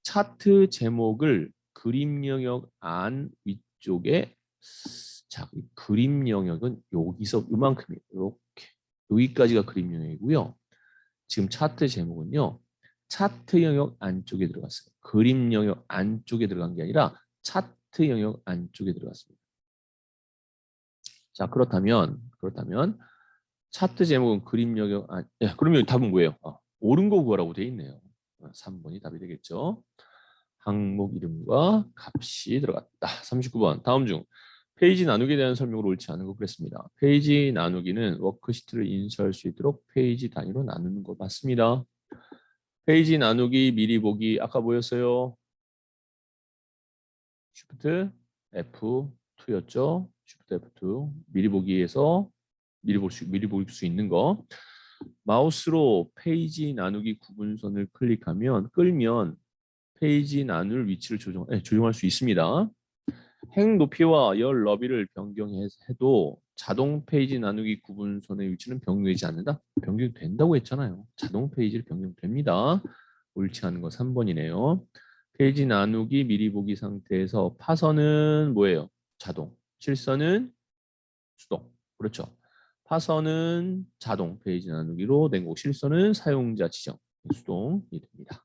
차트 제목을 그림 영역 안 위쪽에 자, 이 그림 영역은 여기서 이만큼이에요. 이렇게 여기까지가 그림 영역이고요. 지금 차트 제목은요. 차트 영역 안쪽에 들어갔어요. 그림 영역 안쪽에 들어간 게 아니라 차트 영역 안쪽에 들어갔습니다. 자, 그렇다면 차트 제목은 그림 영역 안 그러면 답은 뭐예요? 옳은 거 구하라고 돼 있네요. 3번이 답이 되겠죠. 항목 이름과 값이 들어갔다. 39번 다음 중 페이지 나누기에 대한 설명을 옳지 않은 거 그랬습니다. 페이지 나누기는 워크시트를 인쇄할 수 있도록 페이지 단위로 나누는 거 맞습니다. 페이지 나누기 미리 보기 아까 뭐였어요? Shift F2였죠. Shift F2 미리 보기에서 미리 볼 수 있는 거. 마우스로 페이지 나누기 구분선을 클릭하면 끌면 페이지 나눌 위치를 조정할 수 있습니다. 행 높이와 열 너비를 변경해도 자동 페이지 나누기 구분선의 위치는 변경되지 않는다? 변경된다고 했잖아요. 자동 페이지를 변경됩니다. 옳지 않은 거 3번이네요. 페이지 나누기 미리 보기 상태에서 파선은 뭐예요? 자동. 실선은 수동. 그렇죠. 파선은 자동 페이지 나누기로 된 거고 실선은 사용자 지정 수동이 됩니다.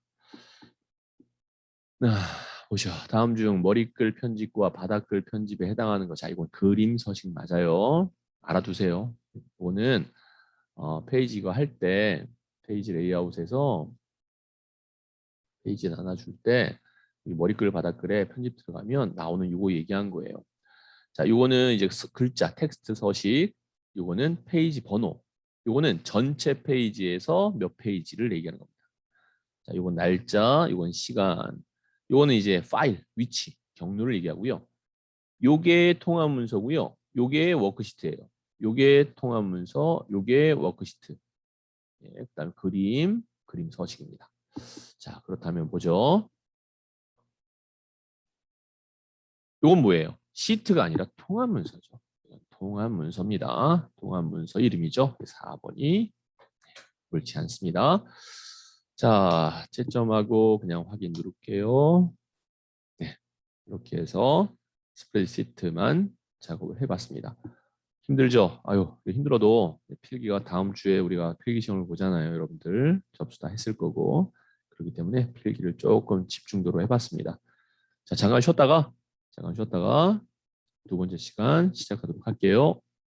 보셔. 다음 중 머리글 편집과 바닥글 편집에 해당하는 거. 자, 이건 그림 서식 맞아요. 알아두세요. 이거는 페이지 이거 할 때 페이지 레이아웃에서 페이지 나눠줄 때 머리글 바닥글에 편집 들어가면 나오는 요거 얘기한 거예요. 자, 요거는 이제 글자 텍스트 서식. 요거는 페이지 번호. 요거는 전체 페이지에서 몇 페이지를 얘기하는 겁니다. 자, 요건 날짜, 요건 시간. 요거는 이제 파일, 위치, 경로를 얘기하고요. 요게 통합 문서고요. 요게 워크시트예요. 요게 통합 문서, 요게 워크시트. 예, 그다음에 그림 서식입니다. 자, 그렇다면 보죠. 요건 뭐예요? 시트가 아니라 통합 문서죠. 통합 문서입니다. 통합 문서 이름이죠. 4번이 옳지 않습니다. 자, 채점하고 그냥 확인 누를게요. 네, 이렇게 해서 스프레드시트만 작업을 해봤습니다. 힘들죠? 아유, 힘들어도 필기가 다음 주에 우리가 필기 시험을 보잖아요. 여러분들 접수 다 했을 거고 그렇기 때문에 필기를 조금 집중도로 해봤습니다. 자, 잠깐 쉬었다가 두 번째 시간 시작하도록 할게요.